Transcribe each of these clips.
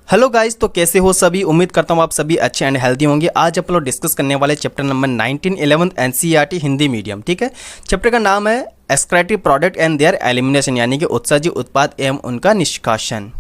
Hello guys, तो कैसे हो सभी। उम्मीद करता हूँ आप सभी अच्छे एंड हेल्दी होंगे। आज अपन लोग डिस्कस करने वाले chapter number 19 11th NCERT Hindi medium. ठीक है, चैप्टर का नाम है excretive product and there elimination, यानी कि उत्सर्जित उत्पाद एवं उनका निष्कासन।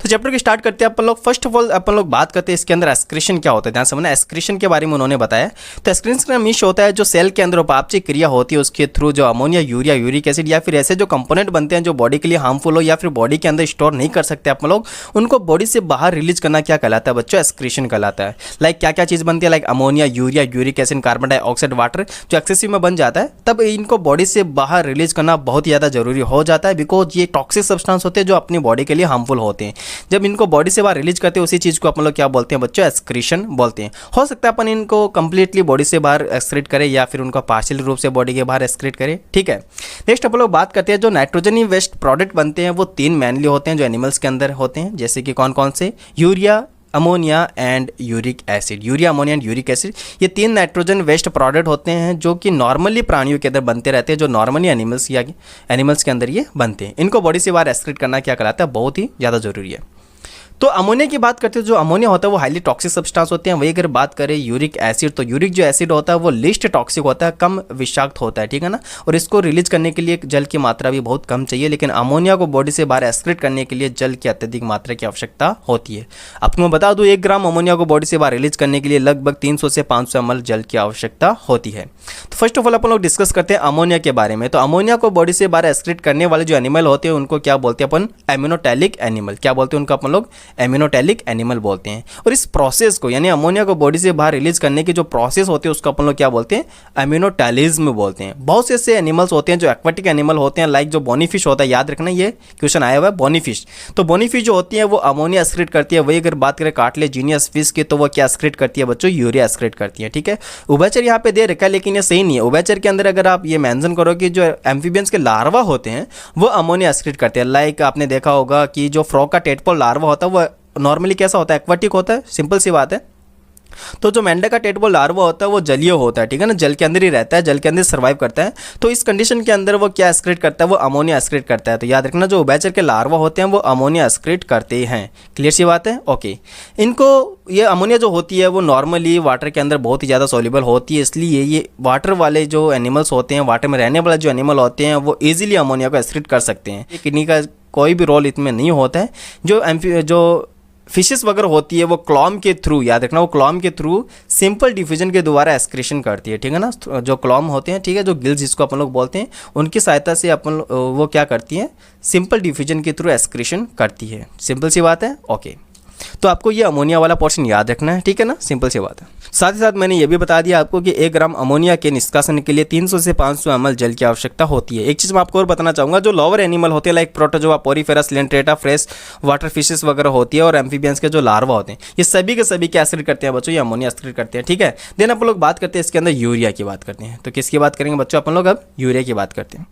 तो चैप्टर की स्टार्ट करते हैं अपन लोग। फर्स्ट ऑफ ऑल अपन लोग बात करते हैं इसके अंदर एक्सक्रीशन क्या होता है। ध्यान समझना, एक्सक्रीशन के बारे में उन्होंने बताया। तो एक्सक्रीशन का मीन्स होता है जो सेल के अंदर उपापचय क्रिया होती है उसके थ्रू जो अमोनिया, यूरिया, यूरिक एसिड या फिर ऐसे जो कंपोनेंट बनते हैं जो बॉडी के लिए हार्मफुल हो या फिर बॉडी के अंदर स्टोर नहीं कर सकते अपन लोग, उनको बॉडी से बाहर रिलीज करना क्या कहलाता है बच्चों? एक्सक्रीशन कहलाता है। लाइक क्या क्या चीज़ बनती है? Like ammonia, urea, uric acid, carbon dioxide, water जो एक्सेसिव में बन जाता है, तब इनको बॉडी से बाहर रिलीज करना बहुत ज़्यादा जरूरी हो जाता है। बिकॉज ये टॉक्सिक सब्सटेंस होते हैं जो अपनी बॉडी के लिए हार्मफुल होते हैं। जब इनको बॉडी से बाहर रिलीज करते हैं उसी चीज को अपन लोग क्या बोलते हैं बच्चों? एक्सक्रीशन बोलते हैं। हो सकता है अपन इनको कंप्लीटली बॉडी से बाहर एक्सक्रीट करें या फिर उनको पार्शियल रूप से बॉडी के बाहर एक्सक्रीट करें। ठीक है, नेक्स्ट अपन लोग बात करते हैं जो नाइट्रोजनी वेस्ट प्रोडक्ट बनते हैं वो तीन मेनली होते हैं जो एनिमल्स के अंदर होते हैं। जैसे कि कौन कौन से? Urea, ammonia and uric acid. Urea, ammonia and uric acid, ये तीन नाइट्रोजन वेस्ट प्रोडक्ट होते हैं जो कि नॉर्मली प्राणियों के अंदर बनते रहते हैं, जो नॉर्मली एनिमल्स या एनिमल्स के अंदर ये बनते हैं। इनको बॉडी से बाहर एक्सक्रीट करना क्या कहलाता है? बहुत ही ज़्यादा जरूरी है। तो अमोनिया की बात करते हैं, जो अमोनिया होता है वो हाईली टॉक्सिक सब्सटेंस होते हैं। वही अगर बात करें यूरिक एसिड, तो यूरिक जो एसिड होता है वो लिस्ट टॉक्सिक होता है, कम विषाक्त होता है। ठीक है ना, और इसको रिलीज करने के लिए जल की मात्रा भी बहुत कम चाहिए। लेकिन अमोनिया को बॉडी से बाहर एक्सक्रीट करने के लिए जल की अत्यधिक मात्रा की आवश्यकता होती है। आपको मैं बता दूं, 1 ग्राम अमोनिया को बॉडी से बाहर रिलीज करने के लिए लगभग 300 से 500 ml जल की आवश्यकता होती है। तो फर्स्ट ऑफ ऑल अपन लोग डिस्कस करते हैं अमोनिया के बारे में। तो अमोनिया को बॉडी से बाहर एक्सक्रीट करने वाले जो एनिमल होते हैं उनको क्या बोलते हैं अपन? एमिनोटैलिक एनिमल। क्या बोलते हैं उनको अपन लोग? एमिनोटैलिक एनिमल बोलते हैं। और इस प्रोसेस को, यानी अमोनिया को बॉडी से बाहर रिलीज करने की जो प्रोसेस होती है उसको अपन लोग क्या बोलते हैं? एमिनोटैलिज्म बोलते हैं। बहुत से ऐसे एनिमल्स होते हैं जो एक्वाटिक एनिमल होते हैं, लाइक जो बोनीफिश होता है। याद रखना, ये क्वेश्चन आया हुआ है, बोनीफिश। तो बोनीफिश जो होती है वो अमोनिया एक्सक्रीट करती है। वही अगर बात करें कार्टिलेजिनियस फिश की, तो वो क्या एक्सक्रीट करती है बच्चों? यूरिया एक्सक्रीट करती है। ठीक है, उभयचर यहाँ पे दे रखा है लेकिन ये सही नहीं है। उभयचर के अंदर अगर आप ये मेंशन करो कि जो एम्फीबियंस के लार्वा होते हैं वो अमोनिया एक्सक्रीट करते हैं। लाइक आपने देखा होगा कि जो फ्रॉग का टेडपोल लार्वा होता है वो नॉर्मली कैसा होता है? एक्वाटिक होता है, सिंपल सी बात है। तो जो मेंढक का टेडपोल लार्वा होता है वो जलीय होता है। ठीक है ना, जल के अंदर ही रहता है, जल के अंदर सर्वाइव करता है। तो इस कंडीशन के अंदर वो क्या एक्सक्रीट करता है? वो अमोनिया एक्सक्रीट करता है। तो याद रखना, जो उभयचर के लार्वा होते हैं वो अमोनिया एक्सक्रीट करते हैं। क्लियर सी बात है? ओके। इनको ये अमोनिया जो होती है वो नॉर्मली वाटर के अंदर बहुत ही ज़्यादा सॉल्युबल होती है, इसलिए ये वाटर वाले जो एनिमल्स होते हैं, वाटर में रहने वाले जो एनिमल होते हैं वो ईजिली अमोनिया को एक्सक्रीट कर सकते हैं। किडनी का कोई भी रोल इसमें नहीं होता है। जो फिशेस वगैरह होती है वो क्लॉम के थ्रू, याद रखना, वो क्लॉम के थ्रू सिंपल डिफ्यूजन के द्वारा एक्सक्रीशन करती है। ठीक है ना, जो क्लॉम होते हैं, ठीक है, जो गिल्स जिसको अपन लोग बोलते हैं, उनकी सहायता से अपन वो क्या करती है? सिंपल डिफ्यूजन के थ्रू एक्सक्रीशन करती है। सिंपल सी बात है। ओके, तो आपको ये अमोनिया वाला पोर्शन याद रखना है। ठीक है ना, सिंपल सी बात है। साथ ही साथ मैंने ये भी बता दिया आपको कि 1 ग्राम अमोनिया के निष्कासन के लिए 300 से 500 ml जल की आवश्यकता होती है। एक चीज़ मैं आपको और बताना चाहूँगा, जो लोअर एनिमल होते हैं like protozoa, porifera, coelenterata, fresh water fishes वगैरह होती है और एम्फीबियंस के जो लार्वा होते हैं, ये सभी के सभी क्या एक्सक्रीट करते हैं बच्चों? ये अमोनिया एक्सक्रीट करते हैं। ठीक है, देन अपन लोग बात करते हैं इसके अंदर यूरिया की बात करते हैं। तो किसकी बात करेंगे बच्चों अपन लोग? अब यूरिया की बात करते हैं।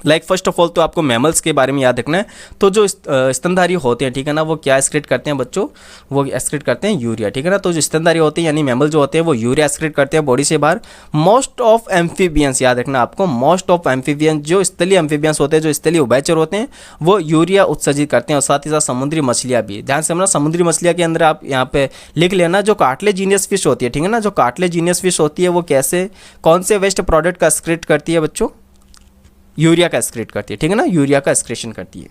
लाइक फर्स्ट ऑफ ऑल तो आपको मैमल्स के बारे में याद रखना है। तो जो स्तनधारी होते हैं, ठीक है ना, वो क्या एक्सक्रीट करते हैं बच्चों? वो एक्सक्रीट करते हैं यूरिया। ठीक है ना, तो जो स्तनधारी होते हैं यानी मैमल जो होते हैं वो यूरिया एक्सक्रीट करते हैं बॉडी से बाहर। मोस्ट ऑफ एम्फीबियंस, याद रखना आपको, मोस्ट ऑफ एम्फीबियंस, जो स्थलीय एम्फीबियंस होते हैं, जो स्थलीय उभयचर होते हैं, वो यूरिया उत्सर्जित करते हैं। और साथ ही साथ समुद्री मछलियाँ भी। ध्यान से समझना, समुद्री मछलियाँ के अंदर आप यहाँ पे लिख लेना, जो कार्टिलेजिनियस फिश होती है, ठीक है ना, जो कार्टिलेजिनियस फिश होती है वो कैसे, कौन से वेस्ट प्रोडक्ट का एक्सक्रीट करती है बच्चों? यूरिया का एक्सक्रीट करती है। ठीक है ना, यूरिया का एक्सक्रीशन करती है।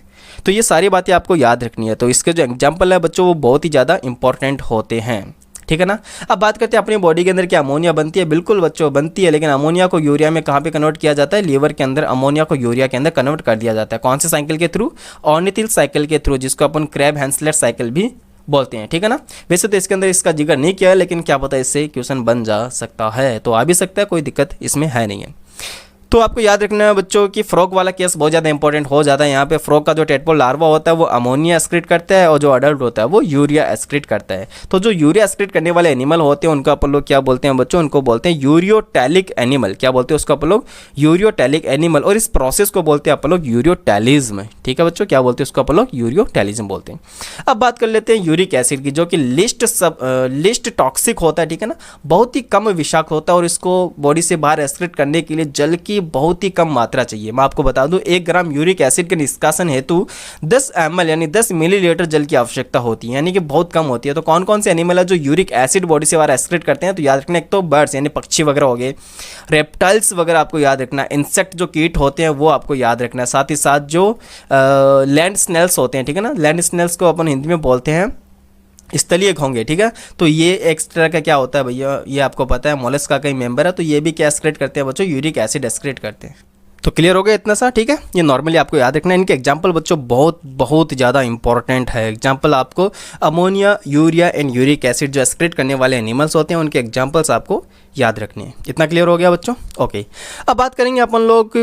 तो ये सारी बातें आपको याद रखनी है। तो इसके जो एग्जाम्पल है बच्चों वो बहुत ही ज़्यादा इंपॉर्टेंट होते हैं। ठीक है ना, अब बात करते हैं अपनी बॉडी के अंदर क्या अमोनिया बनती है। बिल्कुल बच्चों बनती है, लेकिन अमोनिया को यूरिया में कहाँ पे कन्वर्ट किया जाता है? लीवर के अंदर अमोनिया को यूरिया के अंदर कन्वर्ट कर दिया जाता है। कौन से साइकिल के थ्रू? ऑर्निथिल साइकिल के थ्रू, जिसको अपन क्रैब हैंसलेट साइकिल भी बोलते हैं। ठीक है ना, वैसे तो इसके अंदर इसका जिक्र नहीं किया है, लेकिन क्या पता इससे क्वेश्चन बन जा सकता है, तो आ भी सकता है, कोई दिक्कत इसमें है नहीं है। तो आपको याद रखना है बच्चों कि फ्रॉग वाला केस बहुत ज़्यादा इंपॉर्टेंट हो जाता है। यहाँ पे फ्रॉग का जो टेडपोल लार्वा होता है वो अमोनिया एक्सक्रीट करता है और जो अडल्ट होता है वो यूरिया एक्सक्रीट करता है। तो जो यूरिया एक्सक्रीट करने वाले एनिमल होते हैं उनको अपन लोग क्या बोलते हैं बच्चों? उनको बोलते हैं यूरियोटैलिक एनिमल। क्या बोलते हैं उसको अपन लोग? Ureotelic animal. और इस प्रोसेस को बोलते हैं अपन लोग यूरियोटैलिज्म। ठीक है बच्चों, क्या बोलते हैं उसको अपन लोग? यूरियोटैलिज्म बोलते हैं। अब बात कर लेते हैं यूरिक एसिड की, जो कि लिस्ट टॉक्सिक होता है। ठीक है ना, बहुत ही कम विषाक्त होता है और इसको बॉडी से बाहर एक्सक्रीट करने के लिए जल की बहुत ही कम मात्रा चाहिए। मैं आपको बता दूं 1 ग्राम यूरिक एसिड के निष्कासन हेतु 10 ml यानी 10 मिलीलीटर जल की आवश्यकता होती है, यानी कि बहुत कम होती है। तो कौन कौन से एनिमल है जो यूरिक एसिड बॉडी से बाहर एक्सक्रीट करते हैं? तो याद रखना, एक तो बर्ड्स यानी पक्षी वगैरह हो गए, रेप्टाइल्स वगैरह आपको याद रखना, इंसेक्ट जो कीट होते हैं वो आपको याद रखना, साथ ही साथ जो लैंड स्नेल्स होते हैं, ठीक है ना, लैंड स्नेल्स को अपन हिंदी में बोलते हैं स्थलीय घोंगे, ठीक है। तो ये एक तरह का क्या होता है भैया, ये आपको पता है मोलस्का का ही मेंबर है। तो ये भी क्या एक्सक्रीट करते हैं बच्चों? यूरिक एसिड एक्सक्रीट करते हैं। तो क्लियर हो गया इतना सा, ठीक है। ये नॉर्मली आपको याद रखना है। इनके एग्जाम्पल बच्चों बहुत ज़्यादा इंपॉर्टेंट है। एग्जाम्पल आपको ammonia, urea and uric acid जो एक्सक्रीट करने वाले एनिमल्स होते हैं उनके एग्जाम्पल्स आपको याद रखने हैं। इतना क्लियर हो गया बच्चों? ओके, अब बात करेंगे अपन लोग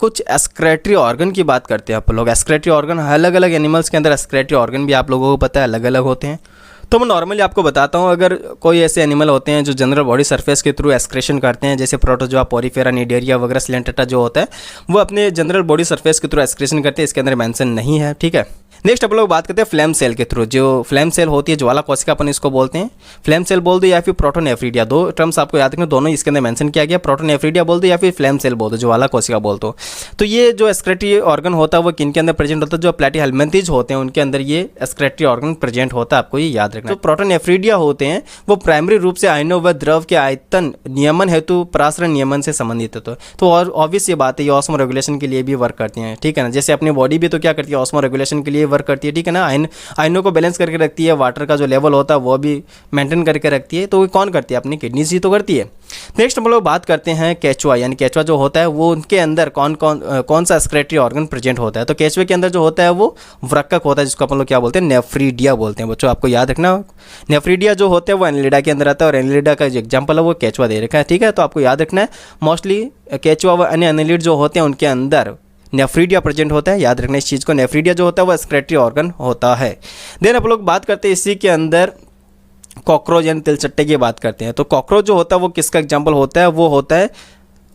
कुछ एक्सक्रेटरी ऑर्गन की बात करते हैं। आप लोग एक्सक्रेटरी ऑर्गन अलग अलग एनिमल्स के अंदर एक्सक्रेटरी ऑर्गन भी आप लोगों को पता है अलग अलग होते हैं। तो मैं नॉर्मली आपको बताता हूँ, अगर कोई ऐसे एनिमल होते हैं जो जनरल बॉडी सरफेस के थ्रू एक्सक्रेशन करते हैं, जैसे प्रोटोजोआ, पोरीफेरा, निडेरिया वगैरह, सिलेंटेटा जो होता है वो अपने जनरल बॉडी सरफेस के थ्रू एक्सक्रेशन करते हैं, इसके अंदर मेंशन नहीं है, ठीक है। नेक्स्ट अपन लोग बात करते हैं फ्लेम सेल के थ्रू। जो फ्लेम सेल होती है, ज्वाला कोशिका अपन इसको बोलते हैं, फ्लेम सेल बोल दो या फिर प्रोटोनेफ्रिडिया, दो टर्म्स आपको याद रखना, दोनों इसके अंदर मेंशन किया गया। प्रोटोनेफ्रिडिया बोल दो या फिर फ्लेम सेल बोल दो, ज्वाला कोशिका बोल दो। तो ये जो एक्सक्रेटरी ऑर्गन होता है वो किन के अंदर प्रेजेंट होता है? जो प्लैटीहेल्मिन्थेस होते हैं उनके अंदर ये एक्सक्रेटरी ऑर्गन प्रेजेंट होता है, आपको ये याद रखना। जो प्रोटोनेफ्रिडिया होते हैं वो प्राइमरी रूप से आयनों व द्रव के आयतन नियमन हेतु परासरण नियमन से संबंधित होते हैं। तो और ऑब्वियस ये बात है, ये ऑस्मो रेगुलेशन के लिए भी वर्क करती हैं, ठीक है ना। जैसे अपनी बॉडी भी तो क्या करती है? ऑस्मो रेगुलेशन के लिए वर्क करती है, ठीक है ना। आयनों को बैलेंस करके रखती है, वाटर का जो लेवल होता है वो भी मेंटेन करके रखती है। तो वो कौन करती है? अपनी किडनीज ही तो करती है। नेक्स्ट हम लोग बात करते हैं केचुआ, यानी केचुआ जो होता है वो उनके अंदर कौन सा एक्सक्रेटरी ऑर्गन प्रेजेंट होता है? तो केचुए के अंदर जो होता है वो वृक्कक होता है, जिसको अपन लोग क्या बोलते हैं? नेफ्रीडिया बोलते हैं। बच्चों आपको याद रखना, नेफ्रीडिया जो होता है वो एनिलिडा के अंदर आता है, और एनिलिडा का जो एग्जाम्पल है वो केचुआ दे रखा है, ठीक है। तो आपको याद रखना है मोस्टली केचुआ व अन्य एनिलिड जो होते हैं उनके अंदर नेफ्रीडिया प्रेजेंट होता है, याद रखना इस चीज़ को। नेफ्रीडिया जो होता है वो एक्सक्रेटरी ऑर्गन होता है। देन अपन लोग बात करते हैं इसी के अंदर कॉकरोच यानी तिलचट्टे की बात करते हैं। तो कॉकरोच जो होता है वो किसका एग्जाम्पल होता है? वो होता है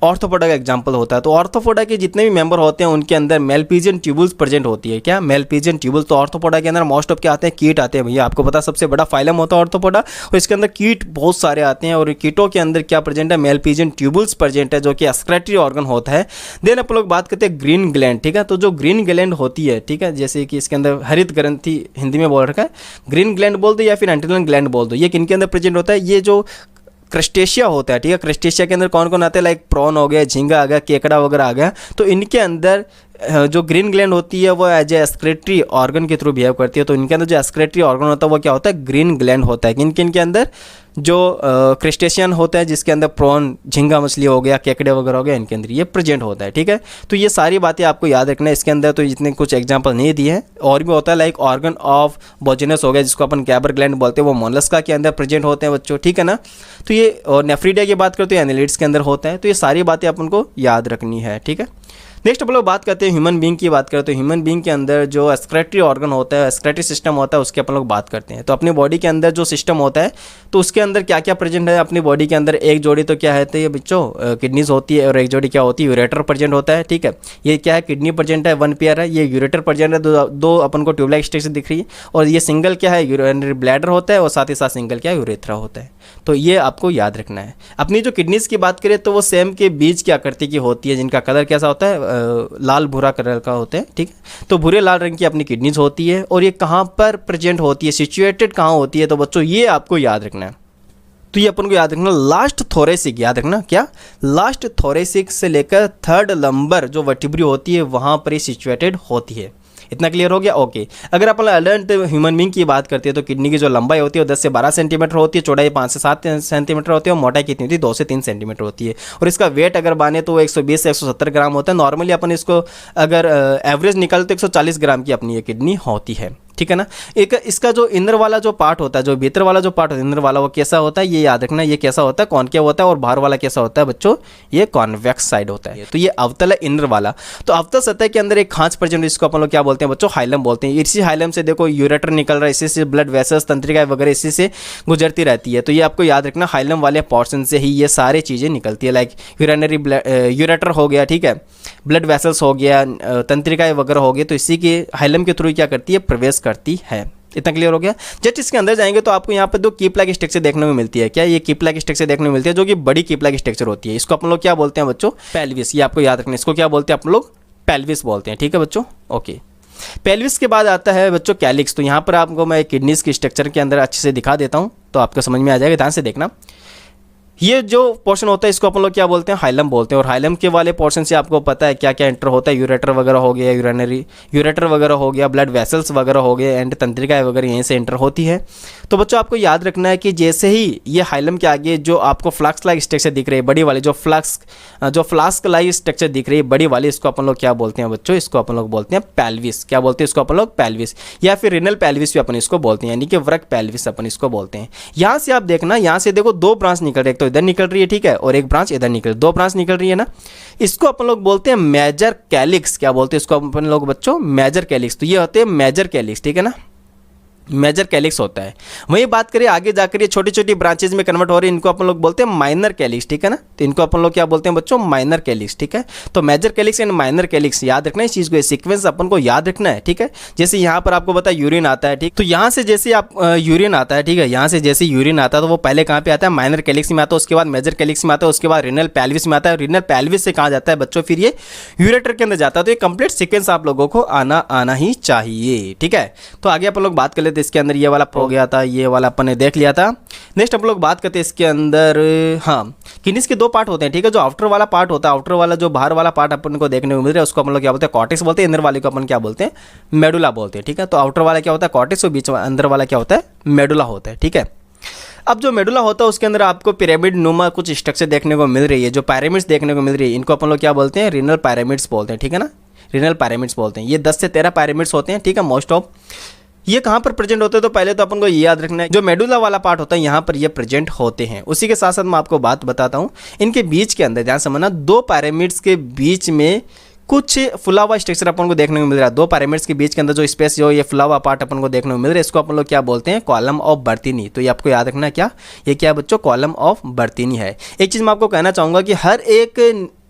ऑर्थोपोडा का एग्जाम्पल होता है। तो ऑर्थोपोडा के जितने भी मेंबर होते हैं उनके अंदर मेलपीजियन ट्यूबुल्स प्रेजेंट होती है। क्या? Malpighian tubules. तो ऑर्थोपोडा के अंदर मोस्ट ऑफ क्या आते हैं? कीट आते हैं भैया। आपको पता सबसे बड़ा फाइलम होता है ऑर्थोपोडा, और इसके अंदर कीट बहुत सारे आते हैं, और कीटों के अंदर क्या प्रेजेंट है? मेलपीजियन ट्यूबुल्स प्रेजेंट है, जो कि एक्सक्रेटरी ऑर्गन होता है। देन अपन लोग बात करते हैं ग्रीन ग्लैंड, ठीक है। तो जो ग्रीन ग्लैंड होती है, ठीक है, जैसे कि इसके अंदर हरित ग्रंथि हिंदी में बोल रखा है, ग्रीन ग्लैंड बोल दो या फिर एंटेरियल ग्लैंड बोल दो। ये किनके अंदर प्रेजेंट होता है? ये जो क्रस्टेशिया होता है, ठीक है। क्रस्टेशिया के अंदर कौन कौन आते हैं? लाइक प्रॉन हो गया, झींगा आ गया, केकड़ा वगैरह आ गया। तो इनके अंदर जो ग्रीन ग्लैंड होती है वो एज ए एक्सक्रेटरी ऑर्गन के थ्रू बिहेव करती है। तो इनके अंदर जो एक्सक्रेटरी ऑर्गन होता है वो क्या होता है? ग्रीन ग्लैंड होता है। किन किन के अंदर? जो क्रिस्टेशियन होता है, जिसके अंदर प्रॉन, झींगा मछली हो गया, केकड़े वगैरह हो गया, इनके अंदर ये प्रेजेंट होता है, ठीक है। तो ये सारी बातें आपको याद रखना है। इसके अंदर तो इतने कुछ एग्जांपल नहीं दिए हैं, और भी होता है लाइक ऑर्गन ऑफ बोजिनस हो गया, जिसको अपन गैबर ग्लैंड बोलते हैं, वो मोलस्का के अंदर प्रेजेंट होते हैं बच्चों, ठीक है ना। तो ये और नेफ्रीडिया की बात करते हैं, एनिलिड्स के अंदर होता है। तो ये सारी बातें अपन को याद रखनी है, ठीक है। नेक्स्ट अपन लोग बात करते हैं ह्यूमन बीइंग की बात करते हैं। ह्यूमन बीइंग के अंदर जो एक्सक्रेटरी ऑर्गन होता है, एक्सक्रेटरी सिस्टम होता है, उसके अपन लोग बात करते हैं। तो अपनी बॉडी के अंदर जो सिस्टम होता है तो उसके अंदर क्या क्या प्रेजेंट है अपनी बॉडी के अंदर? एक जोड़ी तो क्या है? तो ये बच्चों किडनीज होती है, और एक जोड़ी क्या होती है? यूरेटर प्रेजेंट होता है, ठीक है। ये क्या है? किडनी प्रेजेंट है, 1 पेयर है। ये यूरेटर प्रेजेंट है, दो अपन को ट्यूबलाइक स्ट्रक्चर दिख रही है। और ये सिंगल क्या है? यूरिनरी ब्लैडर होता है, और साथ ही साथ सिंगल क्या है? यूरेथ्रा होता है। तो ये आपको याद रखना है। अपनी जो किडनीज की बात करें तो वो सेम के बीज की आकृति की होती है, जिनका कलर कैसा होता है? लाल भूरा कलर का होता है, ठीक है। तो भूरे लाल रंग की अपनी किडनीज होती है। और ये कहाँ पर प्रेजेंट होती है? सिचुएटेड कहाँ होती है? तो बच्चों ये आपको याद रखना है। तो ये अपन को याद रखना, लास्ट थोरेसिक, याद रखना क्या? लास्ट थोरेसिक से लेकर थर्ड लंबर जो वर्टिब्री होती है वहाँ पर ये सिचुएटेड होती है। इतना क्लियर हो गया? ओके। अगर अपन अडल्ट ह्यूमन बीइंग की बात करते हैं तो किडनी की जो लंबाई होती है वो 10 से 12 सेंटीमीटर होती है, चौड़ाई 5 से 7 सेंटीमीटर होती है, और मोटाई कितनी होती है? 2 से 3 सेंटीमीटर होती है। और इसका वेट अगर माने तो 120 से 170 ग्राम होता है। नॉर्मली अपन इसको अगर एवरेज निकालते 140 ग्राम की अपनी ये किडनी होती है, ठीक है ना। एक इसका जो इनर वाला जो पार्ट होता है, जो भीतर वाला जो पार्ट होता है इनर वाला, वो कैसा होता है? ये याद रखना, ये कैसा होता है? कॉनकेव होता है। और बाहर वाला कैसा होता है बच्चों? ये कॉन्वेक्स साइड होता है। तो ये अवतल है इनर वाला। तो अवतल सतह के अंदर एक खांच प्रेजेंट, जिसको अपन लोग क्या बोलते हैं बच्चों? हाइलम बोलते हैं। इसी हाइलम से देखो यूरेटर निकल रहा है, इसी से ब्लड वेसल्स, तंत्रिकाएं वगैरह इसी से गुजरती रहती है। तो ये आपको याद रखना, हाइलम वाले पोर्शन से ही ये सारी चीज़ें निकलती है। लाइक यूरिनरी यूरेटर हो गया, ठीक है, ब्लड वेसल्स हो गया, तंत्रिकाएं वगैरह हो गई, तो इसी के हाइलम के थ्रू क्या करती है? प्रवेश करती है। इतना क्लियर हो गया। जस्ट इसके अंदर जाएंगे तो आपको यहाँ पे 2 कीप लाइक स्ट्रक्चर देखने को मिलती है। क्या ये कीप लाइक स्ट्रक्चर देखने को मिलती है, जो कि बड़ी कीप लाइक स्ट्रक्चर होती है। इसको अपन लोग क्या बोलते हैं बच्चों, पेल्विस। ये आपको याद रखना है, इसको क्या बोलते हैं अपन लोग, पेल्विस बोलते हैं। ठीक है बच्चों, ओके। पेल्विस के बाद आता है बच्चों कैलिक्स। तो यहाँ पर आपको मैं किडनीज की स्ट्रक्चर के अंदर अच्छे से दिखा देता हूँ तो आपको समझ में आ जाएगा, ध्यान से देखना। ये जो पोर्शन होता है इसको अपन लोग क्या बोलते हैं, हाइलम बोलते हैं। और हाइलम के वाले पोर्शन से आपको पता है क्या क्या एंटर होता है, यूरेटर वगैरह हो गया, यूरेटर वगैरह हो गया, ब्लड वेसल्स वगैरह हो गए, एंड तंत्रिकाएं वगैरह यहीं से एंटर होती है। तो बच्चों आपको याद रखना है कि जैसे ही ये हाइलम के आगे जो आपको फ्लास्क लाइक स्ट्रक्चर दिख रही है, बड़ी वाली जो फ्लास्क लाइक स्ट्रक्चर दिख रही है बड़ी वाली, इसको अपन लोग क्या बोलते हैं बच्चों, इसको अपन लोग बोलते हैं पेल्विस। क्या बोलते हैं इसको अपन लोग, पेल्विस, या फिर रिनल पेल्विस भी अपन इसको बोलते हैं, यानी कि वृक पेल्विस अपन इसको बोलते हैं। यहाँ से आप देखना, यहाँ से देखो 2 ब्रांच निकल रही है, एक तो इधर निकल रही है, ठीक है, और एक ब्रांच इधर निकल, 2 ब्रांच निकल रही है ना। इसको अपन लोग बोलते हैं मेजर कैलिक्स। क्या बोलते हैं इसको अपन लोग बच्चों, मेजर कैलिक्स। तो ये होते हैं मेजर कैलिक्स, ठीक है ना, मेजर कैलिक्स होता है। वही बात करें आगे जाकर ये छोटी छोटी ब्रांचेज में कन्वर्ट हो रही है, इनको अपन लोग बोलते हैं माइनर कैलिक्स, ठीक है ना। तो इनको अपन लोग क्या बोलते हैं बच्चों, माइनर कैलिक्स, ठीक है। तो major calyx and minor calyx याद रखना है इस चीज़ को, सीक्वेंस अपन को याद रखना है, ठीक है। जैसे यहाँ पर आपको पता है यूरिन आता है, ठीक, तो यहाँ से जैसे आप यूरिन आता है, ठीक है, यहाँ से जैसे यूरिन आता है तो वो पहले कहाँ पे आता है, माइनर कैलिक्स में आता है, उसके बाद मेजर कैलिक्स में आता है, उसके बाद रिनल पेल्विस में आता है। रिनल पेल्विस से कहाँ जाता है बच्चों, फिर ये यूरेटर के अंदर जाता है। तो ये कंप्लीट सीक्वेंस आप लोगों को आना ही चाहिए, ठीक है। तो आगे अपन लोग बात कर लेते हैं, इसके अंदर ये वाला हो गया था, ये वाला अपन ने देख लिया था। नेक्स्ट हम लोग बात करते हैं इसके अंदर, हाँ, किडनीज के 2 पार्ट होते हैं, ठीक है। जो आउटर वाला पार्ट होता है, आउटर वाला जो बाहर वाला पार्ट अपन को देखने को मिल रहा है उसको अपन लोग क्या बोलते हैं, कॉर्टेक्स बोलते हैं। इंदर वाले को अपन क्या बोलते हैं, मेडुला बोलते हैं, ठीक है। तो आउटर वाला क्या होता है, कॉर्टेक्स, और बीच अंदर वाला क्या होता है, मेडुला होता है, ठीक है। अब जो मेडुला होता है उसके अंदर आपको पिरामिड नुमा कुछ स्ट्रक्चर देखने को मिल रही है, जो पिरामिड्स देखने को मिल रही है, इनको अपन लोग क्या बोलते हैं, रिनल पिरामिड्स बोलते हैं, ठीक है ना, रिनल पिरामिड्स बोलते हैं। ये 10 से 13 पिरामिड्स होते हैं, ठीक है, मोस्ट ऑफ। ये कहाँ पर प्रेजेंट होते हैं, तो पहले तो अपन को ये याद रखना है, जो मेडुला वाला पार्ट होता है यहाँ पर ये प्रेजेंट होते हैं। उसी के साथ साथ मैं आपको बात बताता हूँ, इनके बीच के अंदर ध्यान समझना, 2 पिरामिड्स के बीच में कुछ फुला हुआ स्ट्रक्चर अपन को देखने को मिल रहा है। 2 पिरामिड्स के बीच के अंदर जो स्पेस, जो ये फुला हुआ पार्ट अपन को देखने को मिल रहा है, इसको अपन लोग क्या बोलते हैं, कॉलम ऑफ बर्तीनी। तो ये आपको याद रखना है, क्या ये क्या बच्चों, कॉलम ऑफ बर्तीनी है। एक चीज़ मैं आपको कहना चाहूँगा कि हर एक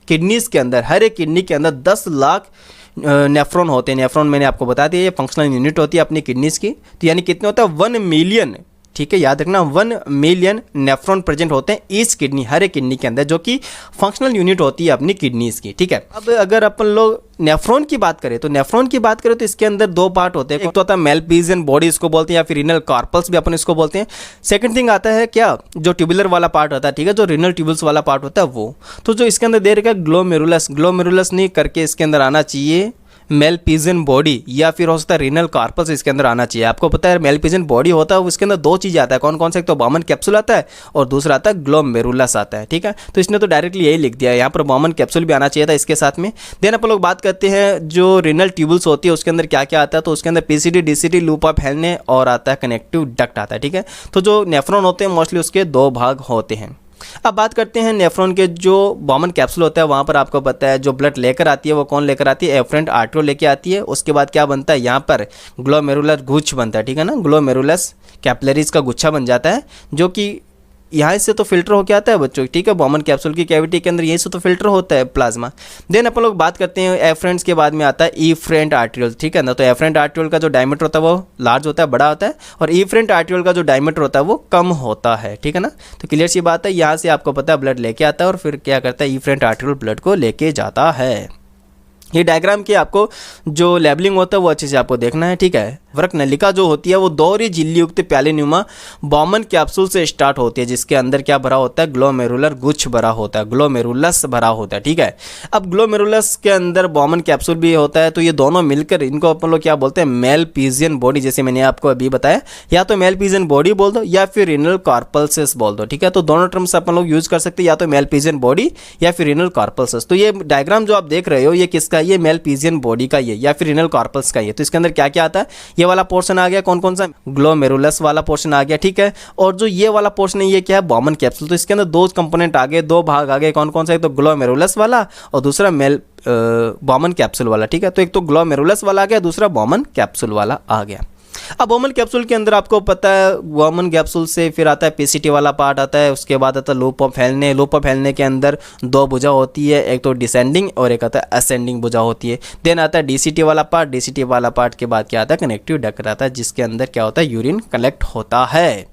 किडनीज के अंदर, हर एक किडनी के अंदर 10 लाख नेफ्रॉन होते हैं। नेफ्रॉन मैंने आपको बता दिया, ये फंक्शनल यूनिट होती है अपनी किडनीज की। तो यानी कितने होता है, 1 मिलियन, ठीक है, याद रखना 1 मिलियन नेफ्रॉन प्रेजेंट होते हैं इस किडनी, हर एक किडनी के अंदर, जो कि फंक्शनल यूनिट होती है अपनी किडनीज की, ठीक है। अब अगर अपन लोग नेफ्रॉन की बात करें, तो नेफ्रॉन की बात करें तो इसके अंदर 2 पार्ट होते हैं। एक तो होता है मेलपीजियन बॉडी, इसको बोलते हैं, या फिर रिनल कार्पल्स भी अपन इसको बोलते हैं। सेकंड थिंग आता है क्या, जो ट्यूबुलर वाला पार्ट होता है, ठीक है, जो रिनल ट्यूबुल्स वाला पार्ट होता है वो। तो जो इसके अंदर दे रखा है ग्लोमेरुलस, ग्लोमेरुलस नहीं करके इसके अंदर आना चाहिए मेलपीजियन बॉडी, या फिर हो सकता है रिनल कार्पस इसके अंदर आना चाहिए। आपको पता है मेलपीजियन बॉडी होता है, उसके अंदर 2 चीज़ आता है, कौन कौन सा, एक तो बॉमन कैप्सूल आता है और दूसरा आता है ग्लोमेरुलस आता है, ठीक है। तो इसने तो डायरेक्टली यही लिख दिया है, यहाँ पर बॉमन कैप्सूल भी आना चाहिए था इसके साथ में। देन अपन लोग बात करते हैं जो रिनल ट्यूबुल्स होती है उसके अंदर क्या क्या आता है, तो उसके अंदर पीसीडी, डीसीडी, लूप ऑफ हेल्ने और आता है कनेक्टिव डक्ट आता है, ठीक है। तो जो नेफ्रॉन होते हैं मोस्टली उसके 2 भाग होते हैं। अब बात करते हैं नेफ्रॉन के जो बॉमन कैप्सूल होता है, वहाँ पर आपको पता है जो ब्लड लेकर आती है वो कौन लेकर आती है, एफरेंट आर्टरियोल लेके आती है। उसके बाद क्या बनता है, यहाँ पर ग्लोमेरुलर गुच्छ बनता है, ठीक है ना, ग्लोमेरुलस कैपिलरीज का गुच्छा बन जाता है, जो कि यहाँ से तो फिल्टर होकर आता है बच्चों, ठीक है, बॉमन कैप्सूल की कैविटी के अंदर यहीं से तो फिल्टर होता है प्लाज्मा। देन अपन लोग बात करते हैं एफरेंट्स के बाद में आता है इफरेंट आर्टरियोल, ठीक है ना। तो एफरेंट आर्टरियोल का जो डायमीटर होता है वो लार्ज होता है, बड़ा होता है, और इफरेंट आर्टरियोल का जो डायमीटर होता है वो कम होता है, ठीक है ना। तो क्लियर सी बात है, यहाँ से आपको पता है ब्लड लेके आता है और फिर क्या करता है, इफरेंट आर्टरियोल ब्लड को लेके जाता है। ये डायग्राम की आपको जो लेबलिंग होता है वो अच्छे से आपको देखना है, ठीक है। वृक्क नलिका जो होती है वो दोहरी झिल्ली युक्त प्यालेन्युमा बॉमन कैप्सूल से स्टार्ट होती है, जिसके अंदर क्या भरा होता है, ग्लोमेरुलर गुच्छ भरा होता है, ग्लोमेरुलस भरा होता है, ठीक है। अब ग्लोमेरुलस के अंदर बॉमन कैप्सूल भी होता है, तो ये दोनों मिलकर इनको अपन लोग क्या बोलते हैं, मेलपीजियन बॉडी, जैसे मैंने आपको अभी बताया, या तो मेलपीजियन बॉडी बोल दो या फिर रिनल कार्पल्सेस बोल दो, ठीक है। तो दोनों टर्म्स अपन लोग यूज कर सकते हैं, या तो मेलपीजियन बॉडी या फिर रिनल कार्पल्सेस। तो ये डायग्राम जो आप देख रहे हो ये किसका, ये मेलपीजियन बॉडी का ये, या फिर रिनल कार्पल्स का ये। तो इसके अंदर क्या क्या आता है, ये वाला पोर्शन आ गया, कौन कौन सा, ग्लोमेरुलस वाला पोर्शन आ गया, ठीक है। और जो ये वाला पोर्शन है ये क्या है, बॉमन कैप्सूल। तो इसके अंदर 2 कंपोनेंट आ गए, 2 भाग आ गए, कौन कौन सा, एक तो ग्लोमेरुलस वाला और दूसरा बॉमन कैप्सूल वाला, ठीक है। तो एक तो ग्लोमेरुलस वाला आ गया, दूसरा बॉमन कैप्सूल वाला आ गया। अब बॉमन कैप्सूल के अंदर आपको पता है बॉमन कैप्सूल से फिर आता है पीसीटी वाला पार्ट आता है, उसके बाद आता है लूप ऑफ हेलने। लूप ऑफ हेलने के अंदर दो भुजा होती है, एक तो डिसेंडिंग और एक आता है असेंडिंग भुजा होती है। देन आता है डीसीटी वाला पार्ट। डीसीटी वाला पार्ट के बाद क्या आता है कनेक्टिव डक्ट आता है, जिसके अंदर क्या होता है यूरिन कलेक्ट होता है।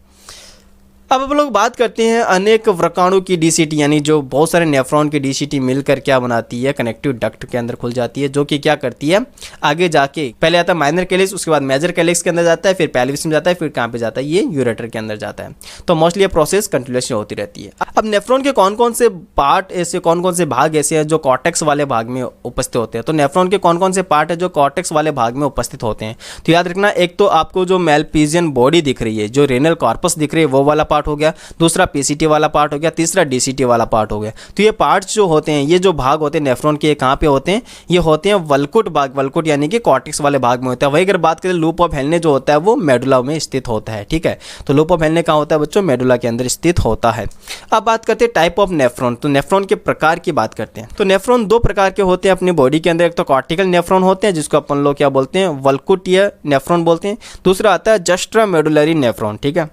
अब हम लोग बात करते हैं अनेक व्रकाणु की डीसीटी, यानी जो बहुत सारे नेफ्रॉन की डीसीटी मिलकर क्या बनाती है कनेक्टिव डक्ट के अंदर खुल जाती है, जो कि क्या करती है आगे जाके पहले आता है माइनर कैलिक्स, उसके बाद मेजर कैलिक्स के अंदर जाता है, फिर पेल्विस में जाता है, फिर कहाँ पे जाता है ये यूरेटर के अंदर जाता है। तो मोस्टली ये प्रोसेस कंटिन्यूसली होती रहती है। अब नेफ्रॉन के कौन कौन से पार्ट ऐसे कौन कौन से भाग ऐसे हैं जो कॉर्टेक्स वाले भाग में उपस्थित होते हैं। तो नेफ्रॉन के कौन कौन से पार्ट है जो कॉर्टेक्स वाले भाग में उपस्थित होते हैं, तो याद रखना एक तो आपको जो मेलपीजियन बॉडी दिख रही है, जो रेनल कॉर्पस दिख रही है वो वाला पार्ट हो गया, दूसरा पीसीटी वाला पार्ट हो गया, तीसरा डीसीटी वाला पार्ट हो गया। तो ये पार्ट्स जो होते हैं, ये जो भाग होते हैं नेफ्रॉन के कहाँ पे होते हैं, ये होते हैं वल्कुट भाग, वल्कुट यानी कि कॉर्टेक्स वाले भाग में होता है। वही अगर बात करें लूप ऑफ हेलने जो होता है वो मेडुला में स्थित होता है, ठीक है। तो लूप ऑफ हेलने कहाँ होता है बच्चों, मेडुला के अंदर स्थित होता है। अब बात करते हैं टाइप ऑफ नेफ्रॉन, तो नेफ्रॉन के प्रकार की बात करते हैं। तो नेफ्रॉन दो प्रकार के होते हैं अपनी बॉडी के अंदर, एक तो कॉर्टिकल नेफ्रॉन होते हैं जिसको अपन लोग क्या बोलते हैं वल्कुटीय नेफ्रॉन बोलते हैं, दूसरा आता है जस्ट्रा मेडुलरी नेफ्रॉन, ठीक है।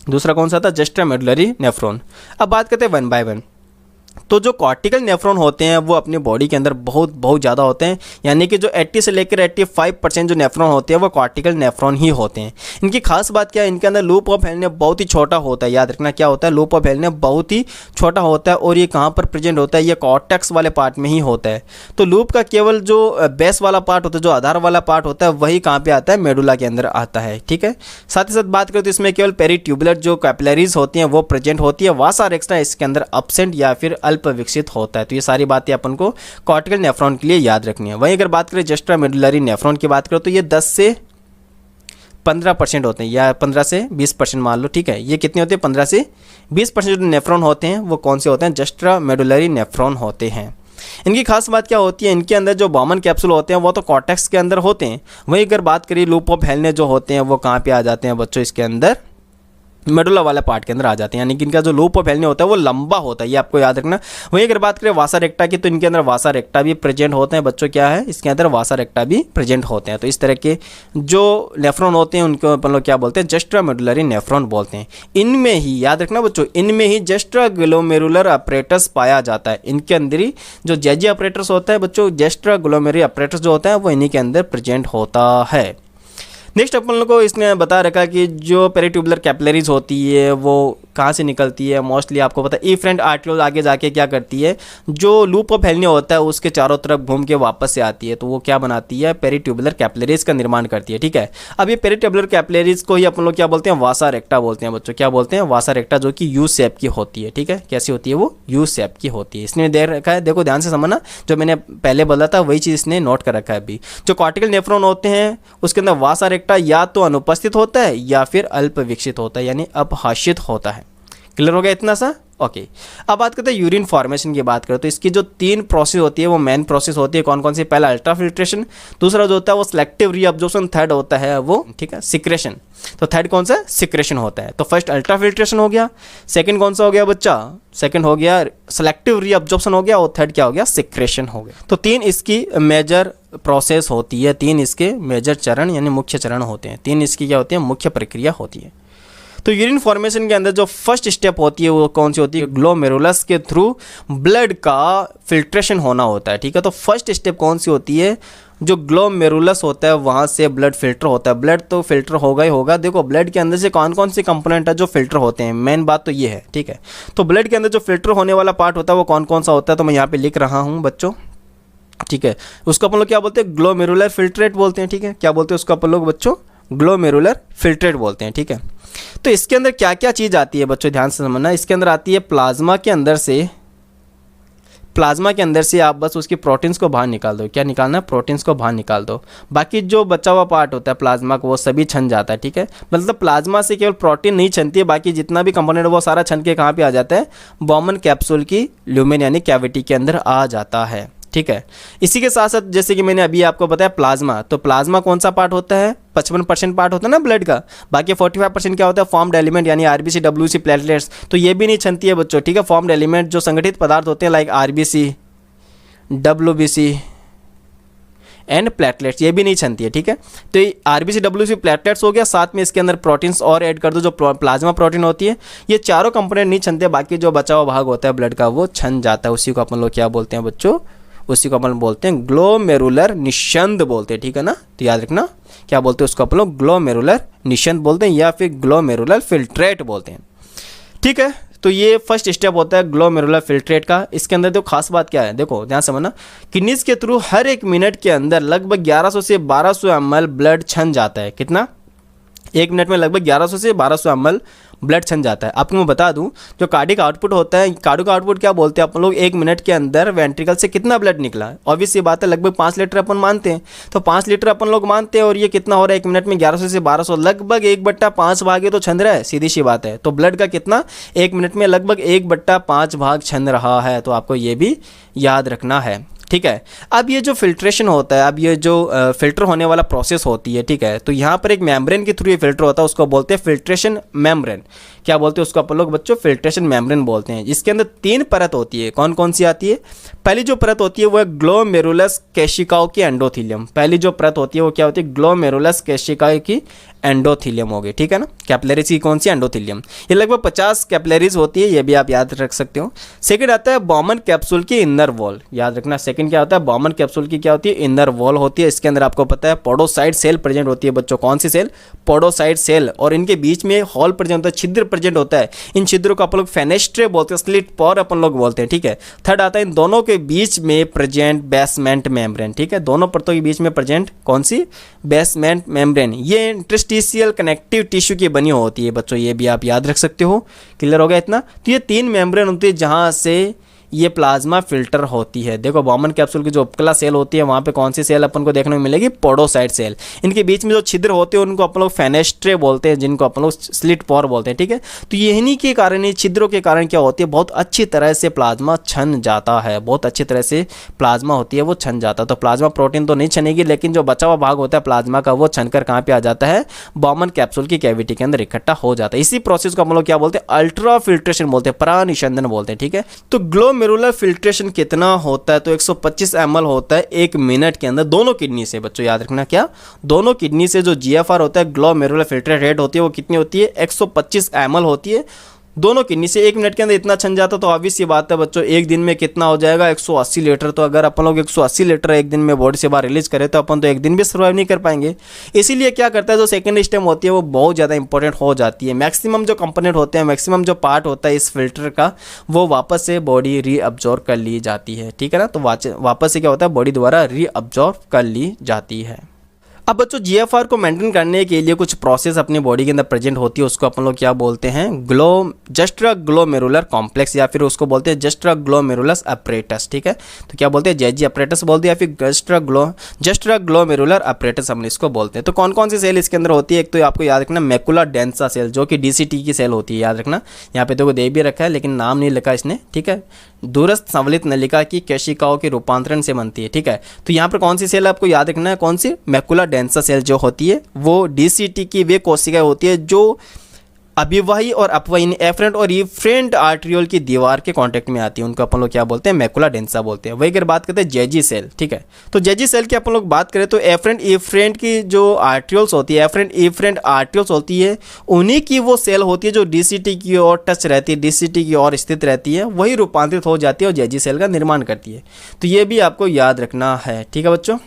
दूसरा कौन सा था जस्ट्रा मेडुलरी नेफ्रॉन। अब बात करते हैं वन बाय वन। तो जो कॉर्टिकल नेफ्रॉन होते हैं वो अपनी बॉडी के अंदर बहुत ज़्यादा होते हैं, यानी कि जो 80 से लेकर 85% जो नेफ्रॉन होते हैं वो कॉर्टिकल नेफ्रॉन ही होते हैं। इनकी खास बात क्या है, इनके अंदर लूप ऑफ हेलने बहुत ही छोटा होता है। याद रखना क्या होता है, लूप ऑफ हेलने बहुत ही छोटा होता है और ये कहाँ पर प्रेजेंट होता है, ये कॉर्टेक्स वाले पार्ट में ही होता है। तो लूप का केवल जो बेस वाला पार्ट होता है, जो आधार वाला पार्ट होता है, वही कहाँ पर आता है मेडुला के अंदर आता है, ठीक है। साथ ही साथ बात करें तो इसमें केवल पेरीट्यूबुलर जो कैपिलरीज होती हैं वो प्रेजेंट होती है, वासा रेक्स्ट्रा इसके अंदर एब्सेंट या फिर अल्प विकसित होता है। तो ये सारी बातें अपन को कॉर्टिकल नेफ्रॉन के लिए याद रखनी है। वहीं अगर बात करें जस्ट्रा मेडुलरी नेफ्रॉन की बात करें तो ये 10 से 15% होते हैं, या 15 से 20% मान लो, ठीक है। ये कितने होते हैं 15 से 20% जो नेफ्रॉन होते हैं वो कौन से होते हैं, जस्ट्रा मेडुलरी नेफ्रॉन होते हैं। इनकी खास बात क्या होती है, इनके अंदर जो बॉमन कैप्सूल होते हैं वो तो कॉर्टेक्स के अंदर होते हैं। वहीं अगर बात करें लूप ऑफ हेलने जो होते हैं वो कहाँ पे आ जाते हैं बच्चों, इसके अंदर मेडुला वाला पार्ट के अंदर आ जाते हैं, यानी कि इनका जो लूप ऑफ हेलने होता है वो लंबा होता है, ये आपको याद रखना। वहीं अगर बात करें वासा रेक्टा की तो इनके अंदर वासा रेक्टा भी प्रेजेंट होते हैं बच्चों, क्या है इसके अंदर वासा रेक्टा भी प्रेजेंट होते हैं। तो इस तरह के जो नेफ्रॉन होते हैं उनको अपन लोग क्या बोलते हैं, जस्ट्रा मेडुलरी नेफ्रॉन बोलते हैं। इनमें ही याद रखना बच्चों, इनमें ही जस्ट्रा ग्लोमेरुलर अपरेटस पाया जाता है। इनके अंदर ही जो जेजी अपरेटस होता है बच्चों, जस्ट्रा ग्लोमेरुलर अपरेटस जो होता है वो इन्हीं के अंदर प्रेजेंट होता है। नेक्स्ट अपन लोग को इसने बता रखा कि जो पेरीट्यूबुलर कैपिलरीज होती है वो कहाँ से निकलती है। मोस्टली आपको पता है इफ्रेंट आर्टिकल आगे जाके क्या करती है, जो लूप ऑफ हेलने होता है उसके चारों तरफ घूम के वापस से आती है, तो वो क्या बनाती है पेरीट्यूबुलर कैपिलरीज का निर्माण करती है, ठीक है। अब ये पेरीट्यूबुलर कैपिलरीज को ही अपन लोग क्या बोलते हैं, वासा रेक्टा बोलते हैं बच्चों, क्या बोलते हैं वासा रेक्टा, जो कि यू शेप की होती है, ठीक है। कैसी होती है वो यू शेप की होती है। इसने दे रखा है, देखो ध्यान से समझना, जो मैंने पहले बोला था वही चीज़ इसने नोट कर रखा है अभी। जो कॉर्टिकल नेफ्रॉन होते हैं उसके अंदर वासा रेक्टा या तो अनुपस्थित होता है या फिर अल्प विकसित होता है, यानी अपहाशित होता है। क्लियर हो गया इतना सा, ओके। अब बात करते हैं यूरिन फॉर्मेशन की बात करें तो इसकी जो 3 प्रोसेस होती है वो मेन प्रोसेस होती है। कौन कौन सी, पहला अल्ट्रा फिल्ट्रेशन, दूसरा जो होता है वो सिलेक्टिव रीअब्जॉर्प्शन, थर्ड होता है वो, ठीक है, सिक्रेशन। तो थर्ड कौन सा, सिक्रेशन होता है। तो फर्स्ट अल्ट्रा फिल्ट्रेशन हो गया, सेकंड कौन सा हो गया बच्चा, सेकंड हो गया सिलेक्टिव रीअब्जॉर्प्शन हो गया, और थर्ड क्या हो गया, सिक्रेशन हो गया। तो 3 इसकी मेजर प्रोसेस होती है, 3 इसके मेजर चरण यानी मुख्य चरण होते हैं, 3 इसकी क्या होती है, मुख्य प्रक्रिया होती है। तो यूरिन फॉर्मेशन के अंदर जो फर्स्ट स्टेप होती है वो कौन सी होती है, ग्लोमेरुलस के थ्रू ब्लड का फिल्ट्रेशन होना होता है, ठीक है। तो फर्स्ट स्टेप कौन सी होती है, जो ग्लोमेरुलस होता है वहाँ से ब्लड फिल्टर होता है। ब्लड तो फिल्टर होगा ही होगा। देखो ब्लड के अंदर से कौन कौन से कंपोनेंट है जो फिल्टर होते हैं, मेन बात तो ये है, ठीक है। तो ब्लड के अंदर जो फिल्टर होने वाला पार्ट होता है वो कौन कौन सा होता है, तो मैं यहाँ पे लिख रहा हूँ बच्चों, ठीक है। उसको अपन लोग क्या बोलते हैं, ग्लोमेरुलर फिल्ट्रेट बोलते हैं, ठीक है। क्या बोलते हैं उसको अपन लोग बच्चों, ग्लोमेरुलर फिल्ट्रेट बोलते हैं, ठीक है। तो इसके अंदर क्या क्या चीज़ आती है बच्चों, ध्यान से समझना। इसके अंदर आती है प्लाज्मा के अंदर से आप बस उसकी प्रोटीन्स को बाहर निकाल दो। क्या निकालना है, प्रोटीन्स को बाहर निकाल दो। बाकी जो बचा हुआ पार्ट होता है प्लाज्मा को वो सभी छन जाता है, ठीक है। मतलब प्लाज्मा से केवल प्रोटीन नहीं छनती है, बाकी जितना भी कंपोनेंट है वो सारा छन के कहाँ पे आ जाता है, बॉमन कैप्सूल की ल्यूमेन यानी कैविटी के अंदर आ जाता है, ठीक है। इसी के साथ साथ जैसे कि मैंने अभी आपको बताया प्लाज्मा, तो प्लाज्मा कौन सा पार्ट होता है, 55% पार्ट होता है ना ब्लड का, बाकी 45% क्या होता है, फॉर्म्ड एलिमेंट यानी आरबीसी, डब्ल्यूसी, प्लेटलेट्स। तो ये भी नहीं छनती है बच्चों, ठीक है। फॉर्म्ड एलिमेंट जो संगठित पदार्थ होते हैं like RBC, WBC, and platelets, ये भी नहीं छनती है, ठीक है। तो ये आरबीसी डब्ल्यूसी प्लेटलेट्स हो गया, साथ में इसके अंदर प्रोटीन्स और ऐड कर दो जो प्लाज्मा प्रोटीन होती है। ये चारों कंपोनेंट नहीं छनते, बाकी जो बचा हुआ भाग होता है ब्लड का वो छन जाता है। उसी को अपन लोग क्या बोलते हैं बच्चों, उसी को अपन बोलते हैं ग्लोमेरुलर निस्यंद बोलते हैं, ठीक है ना। तो याद रखना क्या बोलते हैं उसको अपन लोग, ग्लोमेरुलर निस्यंद बोलते हैं या फिर ग्लोमेरुलर फिल्ट्रेट बोलते हैं, ठीक है। तो ये फर्स्ट स्टेप होता है ग्लोमेरुलर फिल्ट्रेट का। इसके अंदर तो खास बात क्या है, देखो ध्यान समझना, किडनीज के थ्रू हर 1 मिनट के अंदर लगभग 1100 से 1200 ml ब्लड छन जाता है। कितना? 1 मिनट में लगभग 1100 से 1200 ml ब्लड छन जाता है। आपको मैं बता दूं, जो कार्डिक आउटपुट होता है, कार्डिक आउटपुट क्या बोलते हैं अपन लोग, 1 मिनट के अंदर वेंट्रिकल से कितना ब्लड निकला। ऑब्वियस ये बात है, लगभग 5 लीटर अपन मानते हैं, तो 5 लीटर अपन लोग मानते हैं, और ये कितना हो रहा है 1 मिनट में 1100 से 1200, लगभग 1/5 भाग ये तो छन रहा है, सीधी सी बात है। तो ब्लड का कितना 1 मिनट में लगभग 1/5 भाग छन रहा है, तो आपको ये भी याद रखना है, ठीक है। अब ये जो फिल्ट्रेशन होता है, अब ये जो फिल्टर होने वाला प्रोसेस होती है, ठीक है, तो यहाँ पर एक मेम्ब्रेन के थ्रू ये फिल्टर होता है, उसको बोलते हैं फिल्ट्रेशन मेम्ब्रेन। क्या बोलते हैं उसको अपन लोग बच्चों, फिल्ट्रेशन मेम्ब्रेन बोलते हैं। इसके अंदर 3 परत होती है। कौन कौन सी आती है? पहली जो परत होती है वो है ग्लोमेरुलस केशिकाओं की एंडोथीलियम। पहली जो परत होती है वो क्या होती है, ग्लोमेरुलस केशिकाओं की एंडोथीलियम होगी, ठीक है ना। कैपिलरीज की कौन सी, एंडोथीलियम। ये लगभग 50 कैपिलरीज होती है, ये भी आप याद रख सकते हो। सेकंड आता है बॉमन कैप्सूल की इनर वॉल, याद रखना। सेकंड क्या होता है, बॉमन कैप्सूल की क्या होती है, इनर वॉल होती है। इसके अंदर आपको पता है पोडोसाइट सेल प्रेजेंट होती है बच्चों। कौन सी सेल? Podocyte cell. और इनके बीच में हॉल प्रेजेंट होता है, छिद्र प्रेजेंट होता है। इन छिद्रों को अपन लोग फेनेस्ट्रे बोलते हैं, स्लिट पोर अपन लोग बोलते हैं, ठीक है। थर्ड आता है इन दोनों के बीच में प्रेजेंट बेसमेंट मेम्ब्रेन, ठीक है। दोनों परतों के बीच में प्रेजेंट कौन सी, बेसमेंट मेम्ब्रेन। ये इंटरस्टिशियल कनेक्टिव टिश्यू की बनी होती है बच्चों, ये भी आप याद रख सकते हो। क्लियर हो गया इतना? तो ये 3 मेम्ब्रेन होती है जहां से ये प्लाज्मा फिल्टर होती है। देखो बॉमन कैप्सूल की जो उपकला सेल होती है वहाँ पे कौन सी सेल अपन को देखने को मिलेगी, पोडोसाइट सेल। इनके बीच में जो छिद्र होते हैं उनको अपन लोग फेनेस्ट्रे बोलते हैं, जिनको अपन लोग स्लिट पोर बोलते हैं, ठीक है। तो यही के कारण, ये छिद्रों के कारण क्या होती है, बहुत अच्छी तरह से प्लाज्मा छन जाता है, बहुत अच्छी तरह से प्लाज्मा होती है वो छन जाता है। तो प्लाज्मा प्रोटीन तो नहीं छनेगी, लेकिन जो बचा हुआ भाग होता है प्लाज्मा का वो छनकर कहाँ पे आ जाता है, बॉमन कैप्सूल की कैविटी के अंदर इकट्ठा हो जाता है। इसी प्रोसेस को हम लोग क्या बोलते हैं, अल्ट्रा फिल्ट्रेशन बोलते हैं, परानिशंदन बोलते हैं, ठीक है। तो ग्लोमेरुलर फिल्ट्रेशन कितना होता है, तो 125 ml होता है 1 मिनट के अंदर, दोनों किडनी से बच्चों याद रखना। क्या? दोनों किडनी से जो GFR होता है, ग्लोमेरुलर फिल्ट्रेट रेट होती है, वो कितनी होती है, 125 ml होती है। दोनों किडनी से 1 मिनट के अंदर इतना छन जाता, तो ऑब्वियस ये बात है बच्चों, एक दिन में कितना हो जाएगा, 180 लीटर। तो अगर अपन लोग 180 लीटर एक दिन में बॉडी से बाहर रिलीज करें तो अपन तो एक दिन भी सर्वाइव नहीं कर पाएंगे। इसीलिए क्या करता है, जो सेकंड स्टेप होती है वो बहुत ज़्यादा इंपॉर्टेंट हो जाती है। मैक्सिमम जो कंपोनेंट होते हैं, मैक्सिमम जो पार्ट होता है इस फिल्टर का, वो वापस से बॉडी रीअब्जॉर्ब कर ली जाती है, ठीक है ना। तो वापस से क्या होता है, बॉडी द्वारा रीअब्जॉर्ब कर ली जाती है। अब बच्चों GFR को मेंटेन करने के लिए कुछ प्रोसेस अपनी बॉडी के अंदर प्रेजेंट होती है, उसको अपन लोग क्या बोलते हैं, जस्ट्रा ग्लोमेरुलर कॉम्प्लेक्स, या फिर उसको बोलते हैं जस्ट्रा ग्लोमेरुलस अपरेटस, ठीक है। तो क्या बोलते हैं, JG अपरेटस बोलते हैं, या फिर जस्ट्रा ग्लोमेरुलर अपरेटस हम इसको बोलते हैं। तो कौन कौन सी सेल इसके अंदर होती है, एक तो आपको याद रखना मैकुला डेंसा सेल, जो कि DCT की सेल होती है, याद रखना। यहाँ पे देखो दे भी रखा है लेकिन नाम नहीं लिखा इसने, ठीक है। दूरस्थ संवलित नलिका की केशिकाओं के रूपांतरण से बनती है, ठीक है। तो यहाँ पर कौन सी सेल आपको याद रखना है, कौन सी, मैकुला डेंसा सेल जो होती है वो DCT की वे कोशिकाएं होती है जो अभिवाही और अपवाही एफरेंट और इफ्रेंट आर्ट्रियोल की दीवार के कांटेक्ट में आती है, उनको अपन लोग क्या बोलते हैं, मैकुला डेंसा बोलते हैं। वही अगर बात करते हैं JG सेल, ठीक है। तो JG सेल की अपन लोग बात करें तो एफरेंट इफ्रेंट की जो आर्ट्रियोल्स होती है, एफरेंट इफ्रेंट आर्ट्रियोल्स होती है, उन्हीं की वो सेल होती है जो DCT की ओर टच रहती है, DCT की ओर स्थित रहती है, वही रूपांतरित हो जाती है और JG सेल का निर्माण करती है। तो ये भी आपको याद रखना है, ठीक है बच्चों।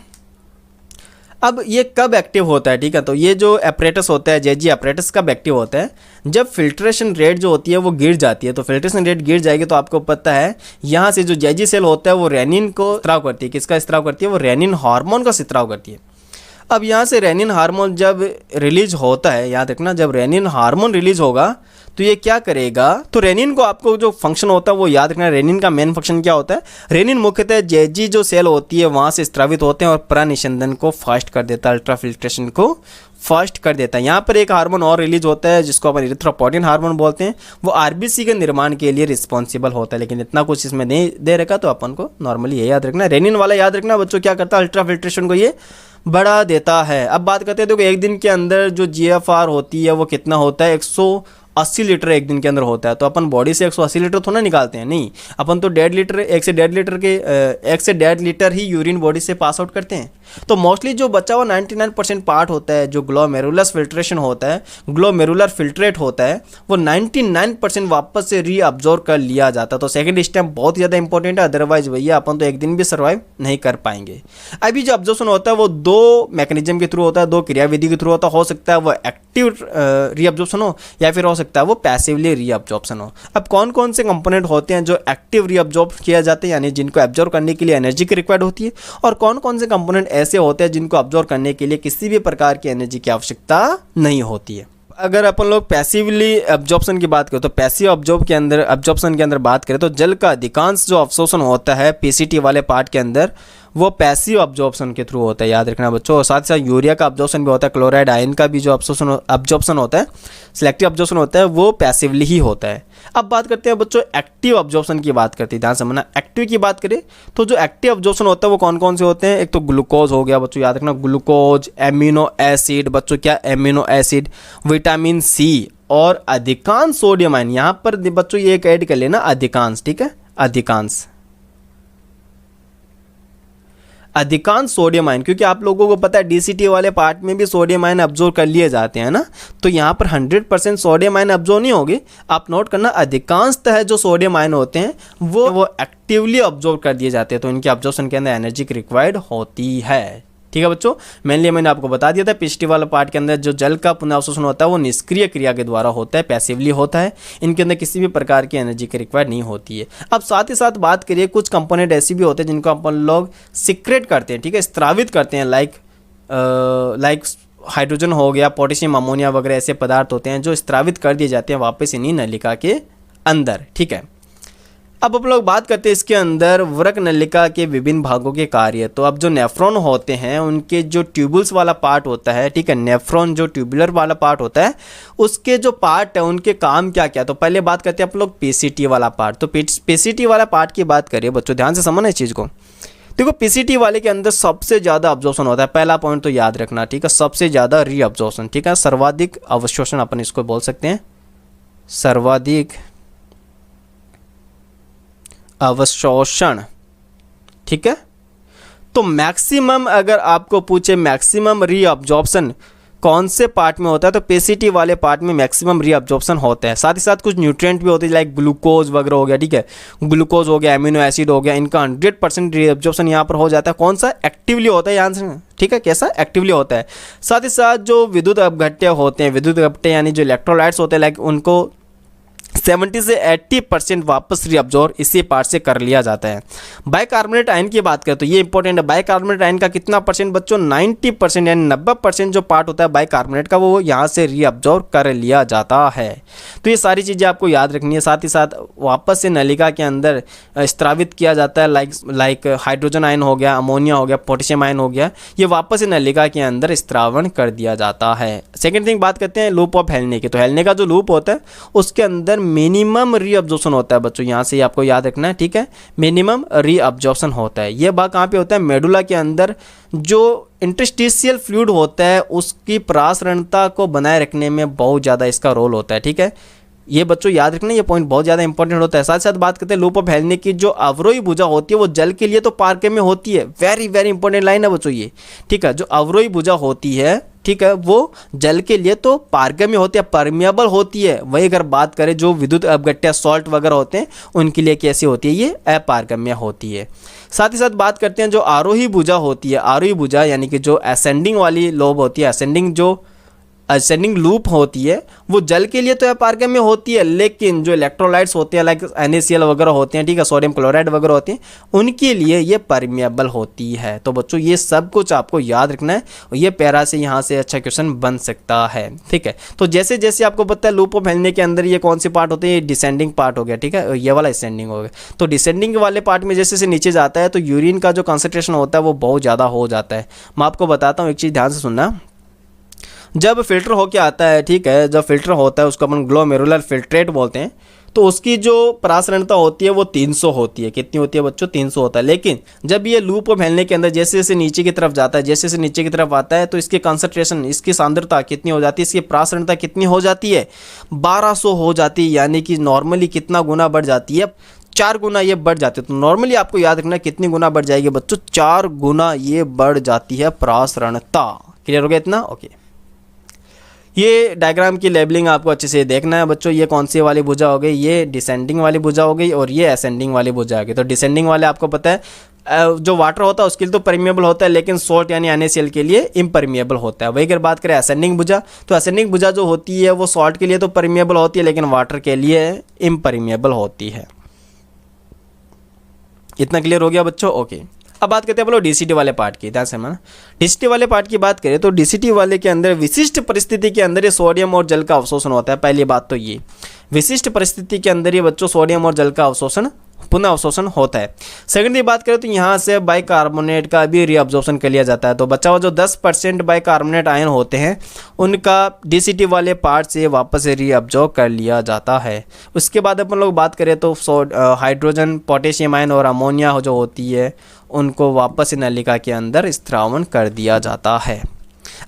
अब ये कब एक्टिव होता है, ठीक है। तो ये जो अपरेटस होता है, JG अपरेटस कब एक्टिव होता है, जब फिल्ट्रेशन रेट जो होती है वो गिर जाती है। तो फिल्ट्रेशन रेट गिर जाएगी तो आपको पता है यहाँ से जो JG सेल होता है वो रेनिन को स्त्राव करती है। किसका स्त्राव करती है, वो रेनिन हार्मोन का स्त्राव करती है। अब यहाँ से रेनिन हार्मोन जब रिलीज होता है, याद रखना, जब रेनिन हार्मोन रिलीज होगा तो ये क्या करेगा, तो रेनिन को आपको जो फंक्शन होता है वो याद रखना। रेनिन का मेन फंक्शन क्या होता है, रेनिन मुख्यतः JG जो सेल होती है वहाँ से स्त्रावित होते हैं और परानिशंदन को फास्ट कर देता है, अल्ट्रा फिल्ट्रेशन को फास्ट कर देता है। यहाँ पर एक हार्मोन और रिलीज होता है जिसको अपन इरिथ्रोपोएटिन हार्मोन बोलते हैं, वो RBC के निर्माण के लिए रिस्पॉन्सिबल होता है, लेकिन इतना कुछ इसमें नहीं दे रखा, तो अपन को नॉर्मली ये याद रखना। रेनिन वाला याद रखना बच्चों, क्या करता है, अल्ट्रा फिल्ट्रेशन को ये बढ़ा देता है। अब बात करते हैं, देखो एक दिन के अंदर जो GFR होती है वो कितना होता है, 180 लीटर एक दिन के अंदर होता है। तो अपन बॉडी से 180 लीटर थोड़ा निकालते हैं, नहीं, अपन तो 1.5 लीटर, 1 से 1.5 लीटर ही यूरिन बॉडी से पास आउट करते हैं। तो मोस्टली जो बचा हुआ 99% पार्ट होता है, जो ग्लोमेरुलर फिल्ट्रेशन होता है, ग्लोमेरुलर फिल्ट्रेट होता है, वो 99% वापस से रीअब्जॉर्ब कर लिया जाता है। तो सेकंड स्टेप बहुत ज़्यादा इंपॉर्टेंट है, अदरवाइज भैया अपन तो एक दिन भी सर्वाइव नहीं कर पाएंगे। अभी जो अब्जॉर्प्शन होता है वो दो मैकेनिज्म के थ्रू होता है, दो क्रियाविधि के थ्रू होता है। हो सकता है वो एक्टिव रीअब्जॉर्प्शन हो या फिर हो सकता है वो पैसिवली रीअब्जॉर्प्शन हो। अब कौन कौन से कंपोनेंट होते हैं जो एक्टिव रीअब्जॉर्ब किया जाते हैं, यानी जिनको एब्जॉर्ब करने के लिए एनर्जी की रिक्वायर्ड होती है, और कौन कौन से कंपोनेंट ऐसे होते हैं जिनको एब्जॉर्ब करने के लिए किसी भी प्रकार की एनर्जी की आवश्यकता नहीं होती है। अगर अपन लोग पैसिवली एब्जॉर्प्शन की बात करें तो पैसिव एब्जॉर्प्शन के अंदर बात करें तो जल का अधिकांश जो अवशोषण होता है पीसीटी वाले पार्ट के अंदर वो पैसिव एब्जॉर्प्शन के थ्रू होता है, याद रखना बच्चों। और साथ ही साथ यूरिया का एब्जॉर्प्शन भी होता है, क्लोराइड आयन का भी जो एब्जॉर्प्शन होता है, सिलेक्टिव एब्जॉर्प्शन होता है, वो पैसिवली ही होता है। अब बात करते हैं बच्चों एक्टिव एब्जॉर्प्शन की बात करते हैं, ध्यान समझना। एक्टिव की बात करें तो जो एक्टिव एब्जॉर्प्शन होता है वो कौन कौन से होते हैं, एक तो ग्लूकोज हो गया बच्चों, याद रखना ग्लूकोज, एमिनो एसिड बच्चों, क्या एमिनो एसिड, विटामिन सी और अधिकांश सोडियम आयन। यहाँ पर बच्चों ये एक ऐड कर लेना अधिकांश, ठीक है, अधिकांश सोडियम आयन, क्योंकि आप लोगों को पता है डीसीटी वाले पार्ट में भी सोडियम आयन अब्जॉर्ब कर लिए जाते हैं ना, तो यहाँ पर 100% सोडियम आयन अब्जॉर्ब नहीं होंगे। आप नोट करना अधिकांशतः जो सोडियम आयन होते हैं वो एक्टिवली अब्जॉर्ब कर दिए जाते हैं, तो इनके अब्जॉर्प्शन के अंदर एनर्जी की रिक्वायर्ड होती है। ठीक है बच्चों, मेनली मैंने आपको बता दिया था पीसीटी वाला पार्ट के अंदर जो जल का पुनर्अवशोषण होता है वो निष्क्रिय क्रिया के द्वारा होता है, पैसिवली होता है। इनके अंदर किसी भी प्रकार की एनर्जी की रिक्वायर्ड नहीं होती है। अब साथ ही साथ बात करिए कुछ कंपोनेंट ऐसी भी होते हैं जिनको अपन लोग सिक्रेट करते हैं, ठीक है, स्त्रावित करते हैं, लाइक हाइड्रोजन हो गया, पोटेशियम, अमोनिया वगैरह ऐसे पदार्थ होते हैं जो स्त्रावित कर दिए जाते हैं वापस इन्हीं नलिका के अंदर। ठीक है, अब हम लोग बात करते हैं इसके अंदर वृक्क नलिका के विभिन्न भागों के कार्य। तो अब जो नेफ्रॉन होते हैं उनके जो ट्यूबुल्स वाला पार्ट होता है, ठीक है, नेफ्रॉन जो ट्यूबुलर वाला पार्ट होता है उसके जो पार्ट है उनके काम क्या क्या। तो पहले बात करते हैं आप लोग पीसीटी वाला पार्ट। तो पीसीटी वाला पार्ट की बात करिए बच्चों, ध्यान से समझना इस चीज़ को। देखो पीसीटी वाले के अंदर सबसे ज़्यादा अब्जॉर्प्शन होता है, पहला पॉइंट तो याद रखना, ठीक है, सबसे ज़्यादा रीअब्जॉर्प्शन, ठीक है, सर्वाधिक अवशोषण अपन इसको बोल सकते हैं, सर्वाधिक अवशोषण। ठीक है, तो मैक्सिमम अगर आपको पूछे मैक्सिमम रीअब्जॉर्प्शन कौन से पार्ट में होता है तो पीसीटी वाले पार्ट में मैक्सिमम रीअब्जॉर्प्शन होता है। साथ ही साथ कुछ न्यूट्रिएंट भी होते हैं लाइक ग्लूकोज वगैरह हो गया, ठीक है, ग्लूकोज हो गया, एमिनो एसिड हो गया, इनका 100% रीअब्जॉर्प्शन यहाँ पर हो जाता है। कौन सा? एक्टिवली होता है यहाँ से, ठीक है, कैसा? एक्टिवली होता है। साथ ही साथ जो विद्युत अपघट्य होते हैं, विद्युत अपघट्य यानी जो इलेक्ट्रोलाइट्स होते हैं लाइक उनको 70 से 80% वापस रीअब्जॉर्ब इसी पार्ट से कर लिया जाता है। बाइकार्बोनेट आयन की बात करें तो ये इंपॉर्टेंट है, बाइकार्बोनेट आयन का कितना परसेंट बच्चों? 90% यानी 90% जो पार्ट होता है बाइकार्बोनेट का वो यहाँ से रीअब्जॉर्ब कर लिया जाता है। तो ये सारी चीज़ें आपको याद रखनी है। साथ ही साथ वापस से नलिका के अंदर स्त्रावित किया जाता है, लाइक हाइड्रोजन आयन हो गया, अमोनिया हो गया, पोटेशियम आयन हो गया, ये वापस से नलिका के अंदर स्त्रावण कर दिया जाता है। सेकेंड थिंग बात करते हैं लूप ऑफ हेलने की। तो हेलने का जो लूप होता है उसके अंदर मिनिमम रीअब्जॉर्प्शन होता है बच्चों, यहाँ से ही आपको याद रखना है, ठीक है, मिनिमम रीअब्जॉर्प्शन होता है। ये बात कहाँ पे होता है? मेडुला के अंदर जो इंटरस्टिशियल फ्लूइड होता है उसकी प्रासरणता को बनाए रखने में बहुत ज़्यादा इसका रोल होता है। ठीक है, ये बच्चों याद रखना, ये पॉइंट बहुत ज़्यादा इंपॉर्टेंट होता है। साथ साथ बात करते हैं लूप ऑफ हेलने की, जो अवरोही भुजा होती है वो जल के लिए तो पारगम्य होती है, वेरी वेरी इंपॉर्टेंट लाइन है बच्चों ये, ठीक है, जो अवरोही भुजा होती है, ठीक है, वो जल के लिए तो पारगम्य होती है, परमिएबल होती है। वही अगर बात करें जो विद्युत अपघट्य सॉल्ट वगैरह होते हैं उनके लिए कैसी होती है? ये अपारगम्य होती है। साथ ही साथ बात करते हैं जो आरोही भुजा होती है, आरोही भुजा यानी कि जो असेंडिंग वाली लोब होती है, असेंडिंग लूप होती है, वो जल के लिए तो अपारगम्य होती है, लेकिन जो इलेक्ट्रोलाइट्स होते हैं लाइक NaCl वगैरह होते हैं, ठीक है, सोडियम क्लोराइड वगैरह होते हैं, उनके लिए ये परमिएबल होती है। तो बच्चों ये सब कुछ आपको याद रखना है और ये पैरा से यहाँ से अच्छा क्वेश्चन बन सकता है। ठीक है, तो जैसे जैसे आपको पता है लूप ऑफ हेलने के अंदर ये कौन से पार्ट होते हैं? ये डिसेंडिंग पार्ट हो गया, ठीक है, ये वाला असेंडिंग हो गया। तो डिसेंडिंग वाले पार्ट में जैसे जैसे नीचे जाता है तो यूरिन का जो कॉन्सेंट्रेशन होता है वो बहुत ज़्यादा हो जाता है। मैं आपको बताता हूँ एक चीज़, ध्यान से सुनना। जब फिल्टर होके आता है, ठीक है, जब फिल्टर होता है उसको अपन ग्लोमेरुलर फिल्ट्रेट बोलते हैं, तो उसकी जो परासरणता होती है वो 300 होती है। कितनी होती है बच्चों? 300 होता है। लेकिन जब ये लूप ऑफ हेलने के अंदर जैसे जैसे नीचे की तरफ जाता है, जैसे जैसे नीचे की तरफ आता है तो इसकी कंसंट्रेशन, इसकी सांद्रता कितनी हो जाती है? इसकी परासरणता कितनी हो जाती है? 1200 हो जाती है, यानी कि नॉर्मली कितना गुना बढ़ जाती है? 4 गुना ये बढ़ जाती है। तो नॉर्मली आपको याद रखना कितनी गुना बढ़ जाएगी बच्चों, 4 गुना ये बढ़ जाती है प्रासरणता। क्लियर हो गया इतना? ओके। ये डायग्राम की लेबलिंग आपको अच्छे से देखना है बच्चों। ये कौन सी वाली भुजा हो गई, ये डिसेंडिंग वाली भुजा हो गई और ये असेंडिंग वाली भुजा हो गई। तो डिसेंडिंग वाले आपको पता है जो वाटर होता है उसके लिए तो परमिएबल होता है, लेकिन सोल्ट यानी NaCl के लिए इम्परमिएबल होता है। वही अगर बात करें असेंडिंग भुजा, तो असेंडिंग भुजा जो होती है वो सॉल्ट के लिए तो परमिएबल होती है लेकिन वाटर के लिए इम्परमिएबल होती है। इतना क्लियर हो गया बच्चों? ओके। अब बात करते हैं बोलो DCT वाले पार्ट की। ध्यान से माना, DCT वाले पार्ट की बात करें तो DCT वाले के अंदर विशिष्ट परिस्थिति के अंदर ये सोडियम और जल का अवशोषण होता है। पहली बात तो ये विशिष्ट परिस्थिति के अंदर ये बच्चों सोडियम और जल का अवशोषण पुनः अवशोषण होता है। सेकंड की बात करें तो यहाँ से बाइकार्बोनेट का भी रीअब्जॉर्प्शन कर लिया जाता है। तो बचा हुआ जो 10% बाइकार्बोनेट आयन होते हैं उनका DCT वाले पार्ट से वापस रीअब्जॉर्ब कर लिया जाता है। उसके बाद अपन लोग बात करें तो हाइड्रोजन, पोटेशियम आयन और अमोनिया जो होती है उनको वापस नलिका के अंदर स्त्रावन कर दिया जाता है।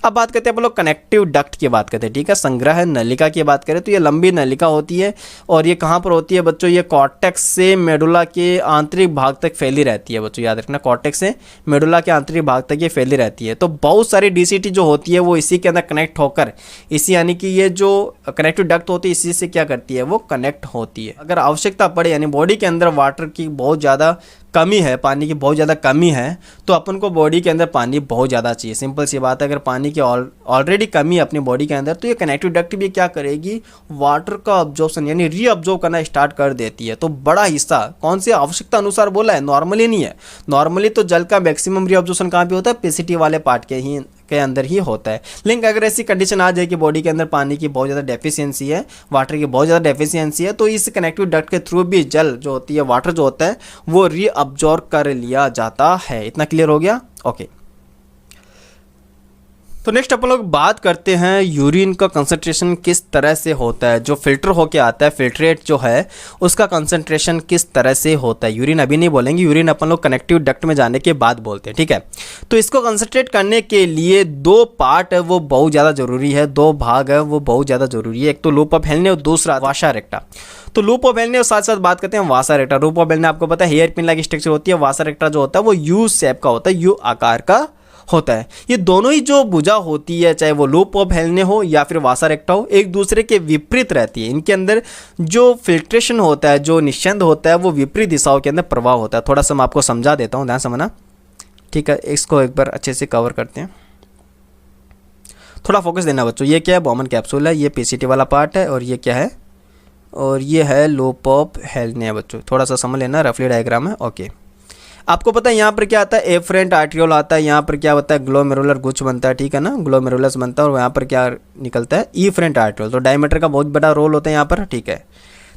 अब बात करते हैं अपन लोग कनेक्टिव डक्ट की बात करते हैं। ठीक है, संग्रह नलिका की बात करें तो ये लंबी नलिका होती है और ये कहाँ पर होती है बच्चों, ये कॉर्टेक्स से मेडुला के आंतरिक भाग तक फैली रहती है बच्चों। याद रखना, कॉर्टेक्स से मेडुला के आंतरिक भाग तक ये फैली रहती है। तो बहुत सारी DCT जो होती है वो इसी के अंदर कनेक्ट होकर, इसी यानी कि ये जो कनेक्टिव डक्ट होती है इसी से क्या करती है, वो कनेक्ट होती है। अगर आवश्यकता पड़े यानी बॉडी के अंदर वाटर की बहुत ज़्यादा कमी है, पानी की बहुत ज़्यादा कमी है, तो अपन को बॉडी के अंदर पानी बहुत ज़्यादा चाहिए। सिंपल सी बात है, अगर पानी की ऑलरेडी कमी है अपनी बॉडी के अंदर तो ये कनेक्टिव डक्ट भी क्या करेगी, वाटर का अब्जॉर्प्शन यानी रीअब्जॉर्ब करना स्टार्ट कर देती है। तो बड़ा हिस्सा कौन से आवश्यकता अनुसार बोला है, नॉर्मली नहीं है। नॉर्मली तो जल का मैक्सिमम रीअब्जॉर्प्शन कहाँ पे होता है, PCT वाले पार्ट के अंदर ही होता है। लेकिन अगर ऐसी कंडीशन आ जाए कि बॉडी के अंदर पानी की बहुत ज़्यादा डेफिशिएंसी है, वाटर की बहुत ज़्यादा डेफिशिएंसी है, तो इस कनेक्टिव डक्ट के थ्रू भी जल जो होती है, वाटर जो होता है वो रीअब्जॉर्ब कर लिया जाता है। इतना क्लियर हो गया? ओके। तो नेक्स्ट अपन लोग बात करते हैं यूरिन का कंसंट्रेशन किस तरह से होता है। जो फिल्टर होके आता है, फिल्ट्रेट जो है उसका कंसंट्रेशन किस तरह से होता है। यूरिन अभी नहीं बोलेंगे, यूरिन अपन लोग कनेक्टिव डक्ट में जाने के बाद बोलते हैं। ठीक है, तो इसको कंसंट्रेट करने के लिए 2 पार्ट है वो बहुत ज़्यादा ज़रूरी है, 2 भाग है वो बहुत ज़्यादा ज़रूरी है। एक तो लूप ऑफ हेलने और दूसरा वासा रेक्टा। तो लूप ऑफ हेलने और साथ साथ बात करते हैं वासा रेक्टा। लूप ऑफ हेलने आपको पता है हेयर पिन लाइक स्ट्रक्चर होती है, वासा रेक्टा जो होता है वो यू शेप का होता है, यू आकार का होता है। ये दोनों ही जो भुजा होती है, चाहे वो लूप ऑफ हेलने हो या फिर वासा रेक्टा हो, एक दूसरे के विपरीत रहती है। इनके अंदर जो फिल्ट्रेशन होता है, जो निस्यंद होता है, वो विपरीत दिशाओं के अंदर प्रवाह होता है। थोड़ा सा मैं आपको समझा देता हूँ, ध्यान समझना। ठीक है, इसको एक बार अच्छे से कवर करते हैं, थोड़ा फोकस देना बच्चों। ये क्या है, बॉमन कैप्सूल है, ये PCT वाला पार्ट है और ये क्या है, और ये है लूप ऑफ हेलने है बच्चों। थोड़ा सा समझ लेना, रफली डायग्राम है। ओके, आपको पता है यहाँ पर क्या आता है, एफरेंट आर्ट्रियोल आता है, यहाँ पर क्या होता है, ग्लोमेरुलर गुच्छ बनता है। ठीक है ना, ग्लोमेरुलस बनता है और यहाँ पर क्या निकलता है, इफरेंट आर्ट्रियोल। तो डायमीटर का बहुत बड़ा रोल होता है यहाँ पर। ठीक है,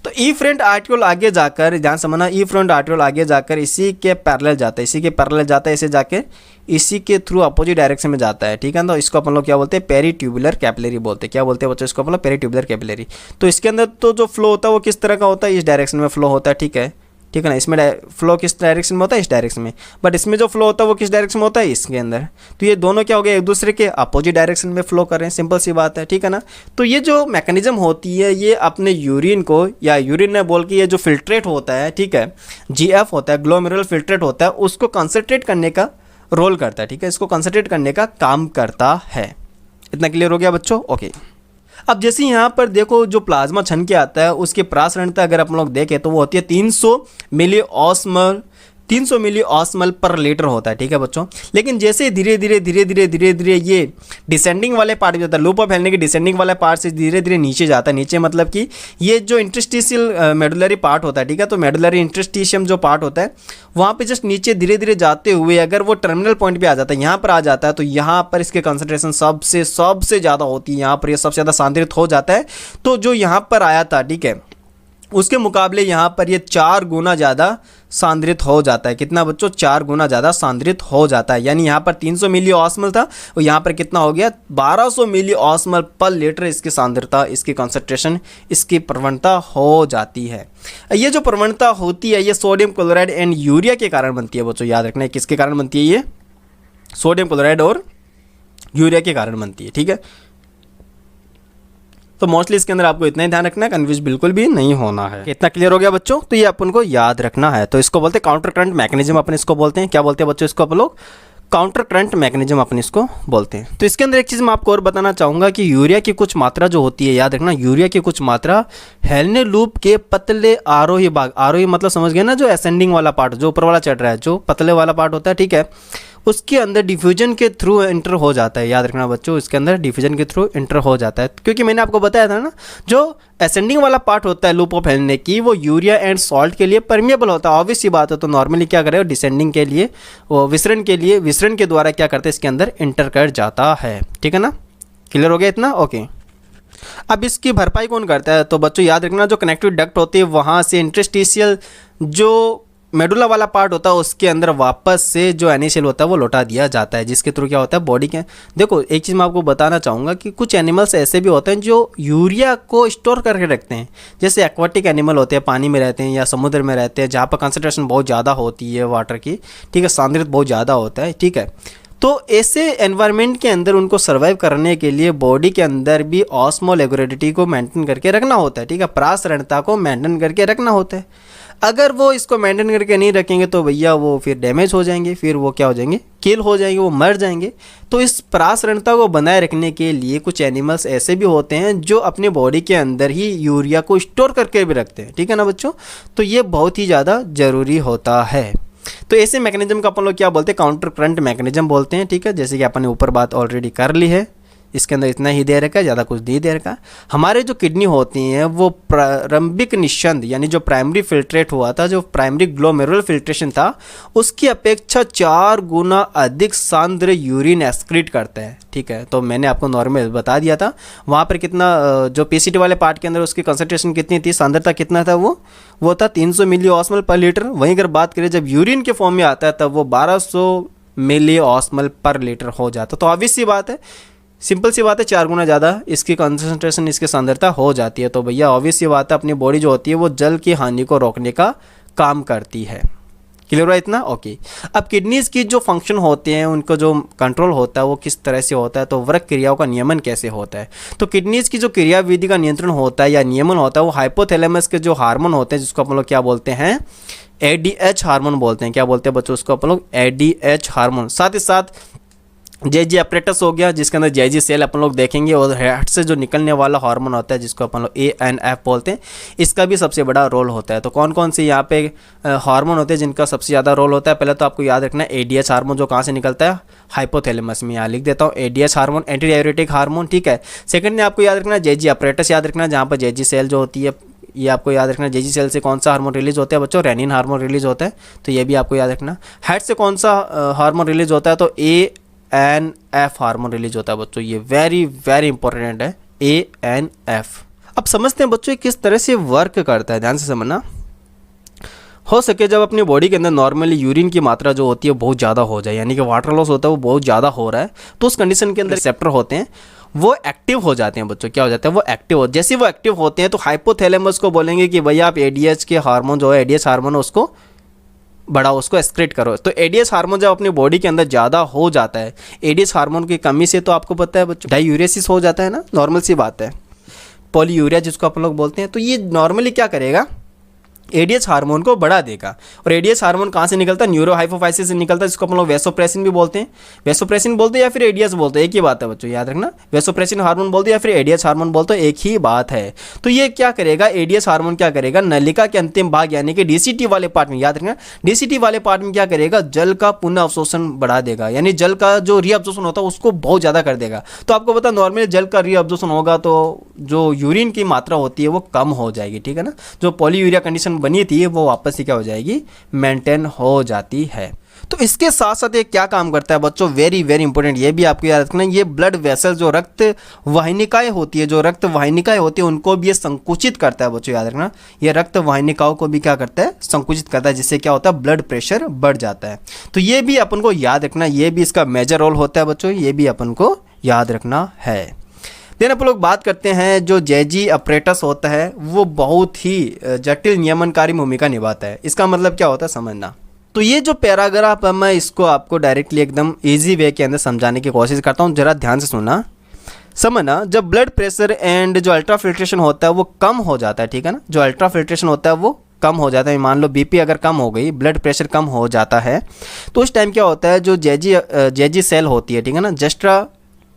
तो इफरेंट आर्ट्रियोल आगे जाकर, ध्यान समझना, इफरेंट आर्ट्रियोल आगे जाकर इसी के पैरेलल जाता है, इसी के पैरेलल जाता है, इसे जाके इसी के थ्रू अपोजिट डायरेक्शन में जाता है। ठीक है, तो इसको अपन लोग क्या बोलते हैं, पेरीट्यूबुलर कैपिलरी बोलते हैं। क्या बोलते हैं बच्चों, इसको अपन लोग पेरीट्यूबुलर कैपिलरी। तो इसके अंदर तो जो फ्लो होता है वो किस तरह का होता है, इस डायरेक्शन में फ्लो होता है। ठीक है, ठीक है ना, इसमें फ्लो किस डायरेक्शन में होता है, इस डायरेक्शन में। बट इसमें जो फ्लो होता है वो किस डायरेक्शन में होता है, इसके अंदर। तो ये दोनों क्या हो गए, एक दूसरे के अपोजिट डायरेक्शन में फ्लो कर रहे हैं। सिंपल सी बात है। ठीक है ना, तो ये जो मैकेनिज्म होती है ये अपने यूरिन को, या यूरिन ने बोल के ये जो फिल्ट्रेट होता है, ठीक है, GF होता है, ग्लोमेरुलर फिल्ट्रेट होता है, उसको कंसंट्रेट करने का रोल करता है। ठीक है, इसको कंसंट्रेट करने का काम करता है। इतना क्लियर हो गया बच्चों? ओके। अब जैसे यहाँ पर देखो जो प्लाज्मा छन के आता है उसकी प्रासरणता अगर आप लोग देखें तो वो होती है 300 मिली ऑस्मल पर लीटर होता है। ठीक है बच्चों, लेकिन जैसे धीरे धीरे ये डिसेंडिंग वाले पार्ट जाता है, लूप ऑफ हेलने के डिसेंडिंग वाले पार्ट से धीरे धीरे नीचे जाता है। नीचे मतलब कि ये जो इंटरस्टिशियल मेडुलरी पार्ट होता है, ठीक है, तो मेडुलरी इंटरस्टिशियम जो पार्ट होता है वहाँ पे जस्ट नीचे धीरे धीरे जाते हुए अगर वो टर्मिनल पॉइंट पे आ जाता है, यहाँ पर आ जाता है, तो यहाँ पर इसके कंसंट्रेशन सबसे ज़्यादा होती है। यहाँ पर ये सबसे ज़्यादा सांद्रित हो जाता है। तो जो यहाँ पर आया था, ठीक है, उसके मुकाबले यहाँ पर ये 4 गुना ज़्यादा सांद्रित हो जाता है। कितना बच्चों, 4 गुना ज़्यादा सांद्रित हो जाता है। यानी यहाँ पर 300 मिली ऑस्मल था और यहाँ पर कितना हो गया, 1200 मिली ऑस्मल पर लीटर इसकी सांद्रता, इसकी कंसंट्रेशन, इसकी प्रवणता हो जाती है। ये जो प्रवणता होती है ये सोडियम क्लोराइड एंड यूरिया के कारण बनती है बच्चों। याद रखना है किसके कारण बनती है, ये सोडियम क्लोराइड और यूरिया के कारण बनती है। ठीक है, तो मोस्टली इसके अंदर आपको इतना ही ध्यान रखना है, कन्फ्यूज बिल्कुल भी नहीं होना है। इतना क्लियर हो गया बच्चों? तो ये अपन को याद रखना है। तो इसको बोलते हैं काउंटर करंट मैकेनिज्म, अपन इसको बोलते हैं, क्या बोलते हैं बच्चों इसको अपन लोग? काउंटर करंट मैकेनिज्म अपन इसको बोलते हैं। तो इसके अंदर एक चीज़ मैं आपको और बताना चाहूँगा कि यूरिया की कुछ मात्रा जो होती है, याद रखना, यूरिया की कुछ मात्रा हेलने लूप के पतले आरोही भाग, आरोही मतलब समझ गए ना, जो असेंडिंग वाला पार्ट, जो ऊपर वाला चढ़ रहा है, जो पतले वाला पार्ट होता है, ठीक है, उसके अंदर डिफ्यूजन के थ्रू एंटर हो जाता है। याद रखना बच्चों, इसके अंदर डिफ्यूजन के थ्रू एंटर हो जाता है, क्योंकि मैंने आपको बताया था ना, जो असेंडिंग वाला पार्ट होता है लूप ऑफ हेलने की, वो यूरिया एंड सॉल्ट के लिए परमिएबल होता है, ऑब्वियस सी बात है। तो नॉर्मली क्या करेगा, डिसेंडिंग के लिए, वो विसरण के लिए, विसरण के द्वारा क्या करते हैं, इसके अंदर एंटर कर जाता है। ठीक है ना, क्लियर हो गया इतना? ओके। अब इसकी भरपाई कौन करता है? तो बच्चों याद रखना, जो कनेक्टिव डक्ट होती है वहाँ से इंटरस्टिशियल जो मेडुला वाला पार्ट होता है उसके अंदर वापस से जो एनिशियल होता है वो लौटा दिया जाता है, जिसके थ्रू क्या होता है, बॉडी के, देखो एक चीज़ मैं आपको बताना चाहूँगा कि कुछ एनिमल्स ऐसे भी होते हैं जो यूरिया को स्टोर करके रखते हैं। जैसे एक्वाटिक एनिमल होते हैं, पानी में रहते हैं या समुद्र में रहते हैं, जहाँ पर कंसनट्रेशन बहुत ज़्यादा होती है वाटर की, ठीक है, सांद्रित बहुत ज़्यादा होता है, ठीक है। तो ऐसे एनवायरनमेंट के अंदर उनको सर्वाइव करने के लिए बॉडी के अंदर भी ऑस्मोल रेगुलेटरी को मेंटेन करके रखना होता है, ठीक है, परासरणता को मेंटेन करके रखना होता है। अगर वो इसको मेंटेन करके नहीं रखेंगे तो भैया वो फिर डैमेज हो जाएंगे, फिर वो क्या हो जाएंगे, किल हो जाएंगे, वो मर जाएंगे। तो इस परासरणता को बनाए रखने के लिए कुछ एनिमल्स ऐसे भी होते हैं जो अपने बॉडी के अंदर ही यूरिया को स्टोर करके भी रखते हैं, ठीक है ना बच्चों। तो ये बहुत ही ज़्यादा ज़रूरी होता है। तो ऐसे मैकेनिज्म का अपन लोग क्या बोलते हैं, काउंटर करंट मैकेनिज्म बोलते हैं, ठीक है। जैसे कि अपन ने ऊपर बात ऑलरेडी कर ली है, इसके अंदर इतना ही दे रखा है, ज़्यादा कुछ नहीं दे रखा है। हमारे जो किडनी होती हैं वो प्रारंभिक निस्यंद यानी जो प्राइमरी फिल्ट्रेट हुआ था, जो प्राइमरी ग्लोमेरुलर फिल्ट्रेशन था, उसकी अपेक्षा 4 गुना अधिक सांद्र यूरिन एक्सक्रीट करता है, ठीक है। तो मैंने आपको नॉर्मल बता दिया था, वहाँ पर कितना जो पीसीटी वाले पार्ट के अंदर उसकी कंसंट्रेशन कितनी थी, सांद्रता कितना था, वो था 300 मिली ऑस्मल पर लीटर। वहीं अगर बात करें जब यूरिन के फॉर्म में आता है तब वो 1200 मिली ऑस्मल पर लीटर हो जाता। तो ऑब्वियस सी बात है, सिंपल सी बात है, 4 गुना ज़्यादा इसकी कंसंट्रेशन, इसकी सांद्रता हो जाती है। तो भैया ऑब्वियस सी बात है, अपनी बॉडी जो होती है वो जल की हानि को रोकने का काम करती है। क्लियर हुआ इतना? ओके। अब किडनीज़ की जो फंक्शन होते हैं, उनको जो कंट्रोल होता है वो किस तरह से होता है, तो वृक्क क्रियाओं का नियमन कैसे होता है। तो किडनीज़ की जो क्रियाविधि का नियंत्रण होता है या नियमन होता है, वो हाइपोथैलेमस के जो हार्मोन होते हैं, जिसको अपन लोग क्या बोलते हैं, ADH हार्मोन बोलते हैं। क्या बोलते हैं बच्चों उसको अपन लोग? ADH hormone. साथ ही साथ जेजी अपरेटस हो गया, जिसके अंदर जेजी सेल अपन लोग देखेंगे, और हार्ट से जो निकलने वाला हार्मोन होता है जिसको अपन लोग ANF बोलते हैं, इसका भी सबसे बड़ा रोल होता है। तो कौन कौन से यहाँ पे हार्मोन होते हैं जिनका सबसे ज़्यादा रोल होता है? पहले तो आपको याद रखना है ADH हार्मोन, जो कहाँ से निकलता है, हाइपोथैलेमस में। यहाँ लिख देता हूँ ADH hormone, anti diuretic hormone, ठीक है। सेकंड में आपको याद रखना है जेजी अपरेटस, याद रखना जहाँ पर जेजी सेल जो होती है, ये आपको याद रखना, जेजी सेल से कौन सा हार्मोन रिलीज होता है बच्चों? रेनिन हार्मोन रिलीज होता है, तो ये भी आपको याद रखना। हार्ट से कौन सा हार्मोन रिलीज होता है? तो ANF हार्मोन रिलीज होता है बच्चों, ये वेरी वेरी इंपॉर्टेंट है, ANF। अब समझते हैं बच्चों किस तरह से वर्क करता है, ध्यान से समझना। हो सके जब अपनी बॉडी के अंदर नॉर्मली यूरिन की मात्रा जो होती है बहुत ज़्यादा हो जाए, यानी कि वाटर लॉस होता है वो बहुत ज़्यादा हो रहा है, तो उस कंडीशन के अंदर रिसेप्टर होते हैं वो एक्टिव हो जाते हैं बच्चों। क्या हो जाता है? वो एक्टिव हो, जैसे वो एक्टिव होते हैं तो हाइपोथैलेमस को बोलेंगे कि भैया आप ADH के हार्मोन जो है, ADH हार्मोन उसको बढ़ाओ, उसको एक्सक्रीट करो। तो ADH हार्मोन जब अपनी बॉडी के अंदर ज़्यादा हो जाता है, ADH हार्मोन की कमी से तो आपको पता है बच्चों डायूरेसिस हो जाता है ना, नॉर्मल सी बात है, पॉलीयूरिया जिसको अपन लोग बोलते हैं। तो ये नॉर्मली क्या करेगा, ADH हार्मोन को बढ़ा देगा। और ADH हार्मोन कहाँ से निकलता है? न्यूरोहाइपोफाइसिस से निकलता है, जिसको अपन लोग वैसोप्रेसिन भी बोलते हैं। वैसोप्रेसिन बोलते हैं या फिर ADH बोलते हैं, एक ही बात है बच्चों, याद रखना। वैसोप्रेसिन हार्मोन बोलते हैं या फिर ADH हार्मोन बोलते हैं, एक ही बात है। तो ये क्या करेगा, ADH हार्मोन क्या करेगा, नलिका के अंतिम भाग यानी कि DCT वाले पार्ट में, याद रखना DCT वाले पार्ट में क्या करेगा, जल का पुनः अवशोषण बढ़ा देगा, यानी जल का जो रीअब्जॉर्प्शन होता है उसको बहुत ज़्यादा कर देगा। तो आपको पता नॉर्मली जल का रीअब्जॉर्प्शन होगा तो जो यूरिन की मात्रा होती है वो कम हो जाएगी, ठीक है ना। जो पॉलीयूरिया कंडीशन बनी थी वो वापस ही क्या हो जाएगी, मेंटेन हो जाती है। तो इसके साथ साथ ये क्या काम करता है बच्चों, वेरी वेरी इंपॉर्टेंट, ये भी आपको याद रखना, ये ब्लड वेसल जो रक्त वाहिनिकाएं होती है, जो रक्त वाहिनिकाएं होती है उनको भी ये संकुचित करता है बच्चों, याद रखना। ये रक्त वाहिनिकाओं को भी क्या करता है, संकुचित करता है, जिससे क्या होता है, ब्लड प्रेशर बढ़ जाता है। तो ये भी अपन को याद रखना, ये भी इसका मेजर रोल होता है बच्चों, ये भी अपन को याद रखना है। देन अपन लोग बात करते हैं जो जेजी अपरेटस होता है वो बहुत ही जटिल नियमनकारी भूमिका निभाता है। इसका मतलब क्या होता है समझना। तो ये जो पैराग्राफ है मैं इसको आपको डायरेक्टली एकदम इजी वे के अंदर समझाने की कोशिश करता हूँ, जरा ध्यान से सुनना। समझना, जब ब्लड प्रेशर एंड जो अल्ट्रा फिल्ट्रेशन होता है वो कम हो जाता है, ठीक है ना, जो अल्ट्रा फिल्ट्रेशन होता है वो कम हो जाता है, मान लो बीपी अगर कम हो गई, ब्लड प्रेशर कम हो जाता है, तो उस टाइम क्या होता है, जो जेजी सेल होती है, ठीक है ना, जस्ट्रा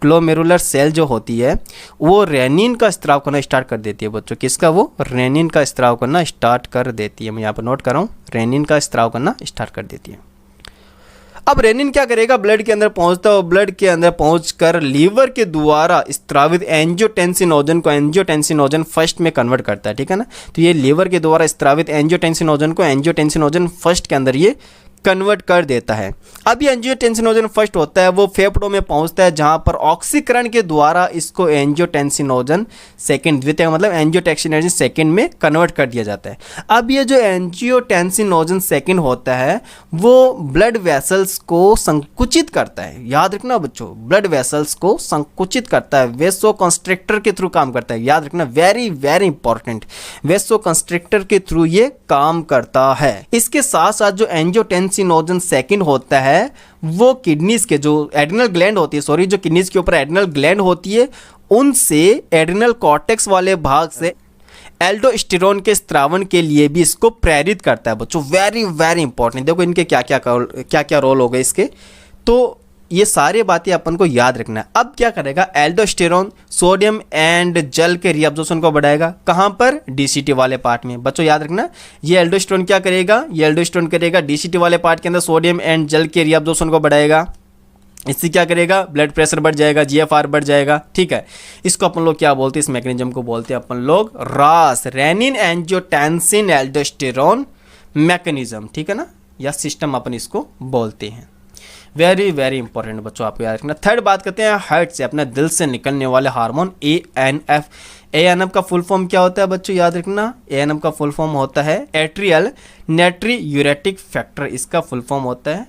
ग्लोमेरुलर सेल जो होती है वो रेनिन का स्त्राव करना स्टार्ट कर देती है बच्चों। किसका? वो रेनिन का स्त्राव करना स्टार्ट कर देती है। मैं यहाँ पर नोट कर रहा हूँ, रेनिन का स्त्राव करना स्टार्ट कर देती है। अब रेनिन क्या करेगा, ब्लड के अंदर पहुंचता है, ब्लड के अंदर पहुंचकर लीवर के द्वारा स्त्रावित एंजियोटेंसिनोजन को एंजियोटेंसिनोजन फर्स्ट में कन्वर्ट करता है, ठीक है ना। तो ये लीवर के द्वारा स्त्रावित एंजियोटेंसिनोजन को एंजियोटेंसिनोजन फर्स्ट के अंदर ये कन्वर्ट कर देता है। अब ये एंजियोटेंसिनोजन फर्स्ट होता है वो फेफड़ों में पहुंचता है, जहां पर ऑक्सीकरण के द्वारा इसको एंजियोटेंसिनोजन सेकंड, द्वितीय मतलब एंजियोटेंसिनोजन सेकंड में कन्वर्ट कर दिया जाता है। अब ये जो एंजियोटेंसिनोजन सेकंड होता है वो ब्लड वेसल्स को संकुचित करता है। याद रखना बच्चों, ब्लड वेसल्स को संकुचित करता है, वेसो कंस्ट्रिक्टर के थ्रू काम करता है। याद रखना, वेरी वेरी इंपॉर्टेंट, वेसो कंस्ट्रिक्टर के थ्रू ये काम करता है। इसके साथ साथ जो एंजियोटेंसिनोजन सेकंड होता है वो किडनीज के जो एड्रिनल ग्लैंड होती है, सॉरी, जो किडनीज के ऊपर एड्रिनल ग्लैंड होती है उनसे एड्रिनल कॉर्टेक्स वाले भाग से एल्डोस्टेरोन के स्त्रावन के लिए भी इसको प्रेरित करता है बच्चों। वेरी वेरी इंपॉर्टेंट, देखो इनके क्या क्या रोल हो गए इसके, तो ये सारी बातें अपन को याद रखना है। अब क्या करेगा, एल्डोस्टेरोन सोडियम एंड जल के रीअब्जॉर्प्शन को बढ़ाएगा। कहाँ पर? डीसीटी वाले पार्ट में। बच्चों याद रखना, ये एल्डोस्टेरोन क्या करेगा, ये एल्डोस्टेरोन करेगा डीसीटी वाले पार्ट के अंदर सोडियम एंड जल के रीअब्जॉर्प्शन को बढ़ाएगा। इससे क्या करेगा, ब्लड प्रेशर बढ़ जाएगा, जीएफआर बढ़ जाएगा, ठीक है। इसको अपन लोग क्या बोलते हैं, इस मैकेनिज्म को बोलते हैं अपन लोग रास, रेनिन एंजियोटेंसिन एल्डोस्टेरोन मैकेनिज्म, ठीक है ना, या सिस्टम अपन इसको बोलते हैं। वेरी वेरी इंपॉर्टेंट बच्चों, आपको याद रखना। थर्ड बात करते हैं हार्ट से, अपने दिल से निकलने वाले हार्मोन ANF। ANF का फुल फॉर्म क्या होता है बच्चों, याद रखना, ANF का फुल फॉर्म होता है एट्रियल नाइट्रियूरेटिक फैक्टर, इसका फुल फॉर्म होता है।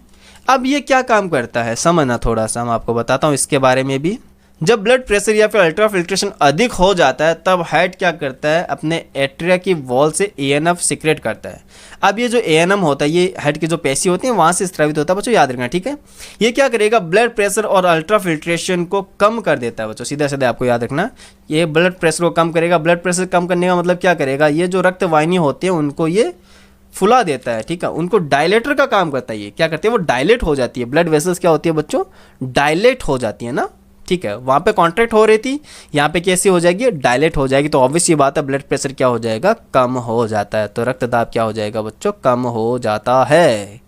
अब ये क्या काम करता है समझना, थोड़ा सा मैं आपको बताता हूँ इसके बारे में भी। जब ब्लड प्रेशर या फिर अल्ट्रा फिल्ट्रेशन अधिक हो जाता है तब हार्ट क्या करता है, अपने एट्रिया की वॉल से ANF सीक्रेट करता है। अब ये जो ANM होता है ये हार्ट की जो पेशी होती है वहाँ से स्रावित होता है बच्चों, याद रखना, ठीक है। ये क्या करेगा, ब्लड प्रेशर और अल्ट्रा फिल्ट्रेशन को कम कर देता है बच्चों, सीधा सीधा आपको याद रखना। ये ब्लड प्रेशर को कम करेगा। ब्लड प्रेशर कम करने का मतलब क्या करेगा, ये जो रक्त वाहिनी होती है उनको ये फुला देता है, ठीक है, उनको डायलेटर का काम करता है। ये क्या करती है, वो डायलेट हो जाती है। ब्लड वेसल्स क्या होती है बच्चों, डायलेट हो जाती है ना, ठीक है। वहाँ पे कॉन्ट्रैक्ट हो रही थी, यहाँ पे कैसी हो जाएगी, डायलेट हो जाएगी। तो ऑब्वियस ये बात है, ब्लड प्रेशर क्या हो जाएगा, कम हो जाता है। तो रक्तदाब क्या हो जाएगा बच्चों, कम हो जाता है।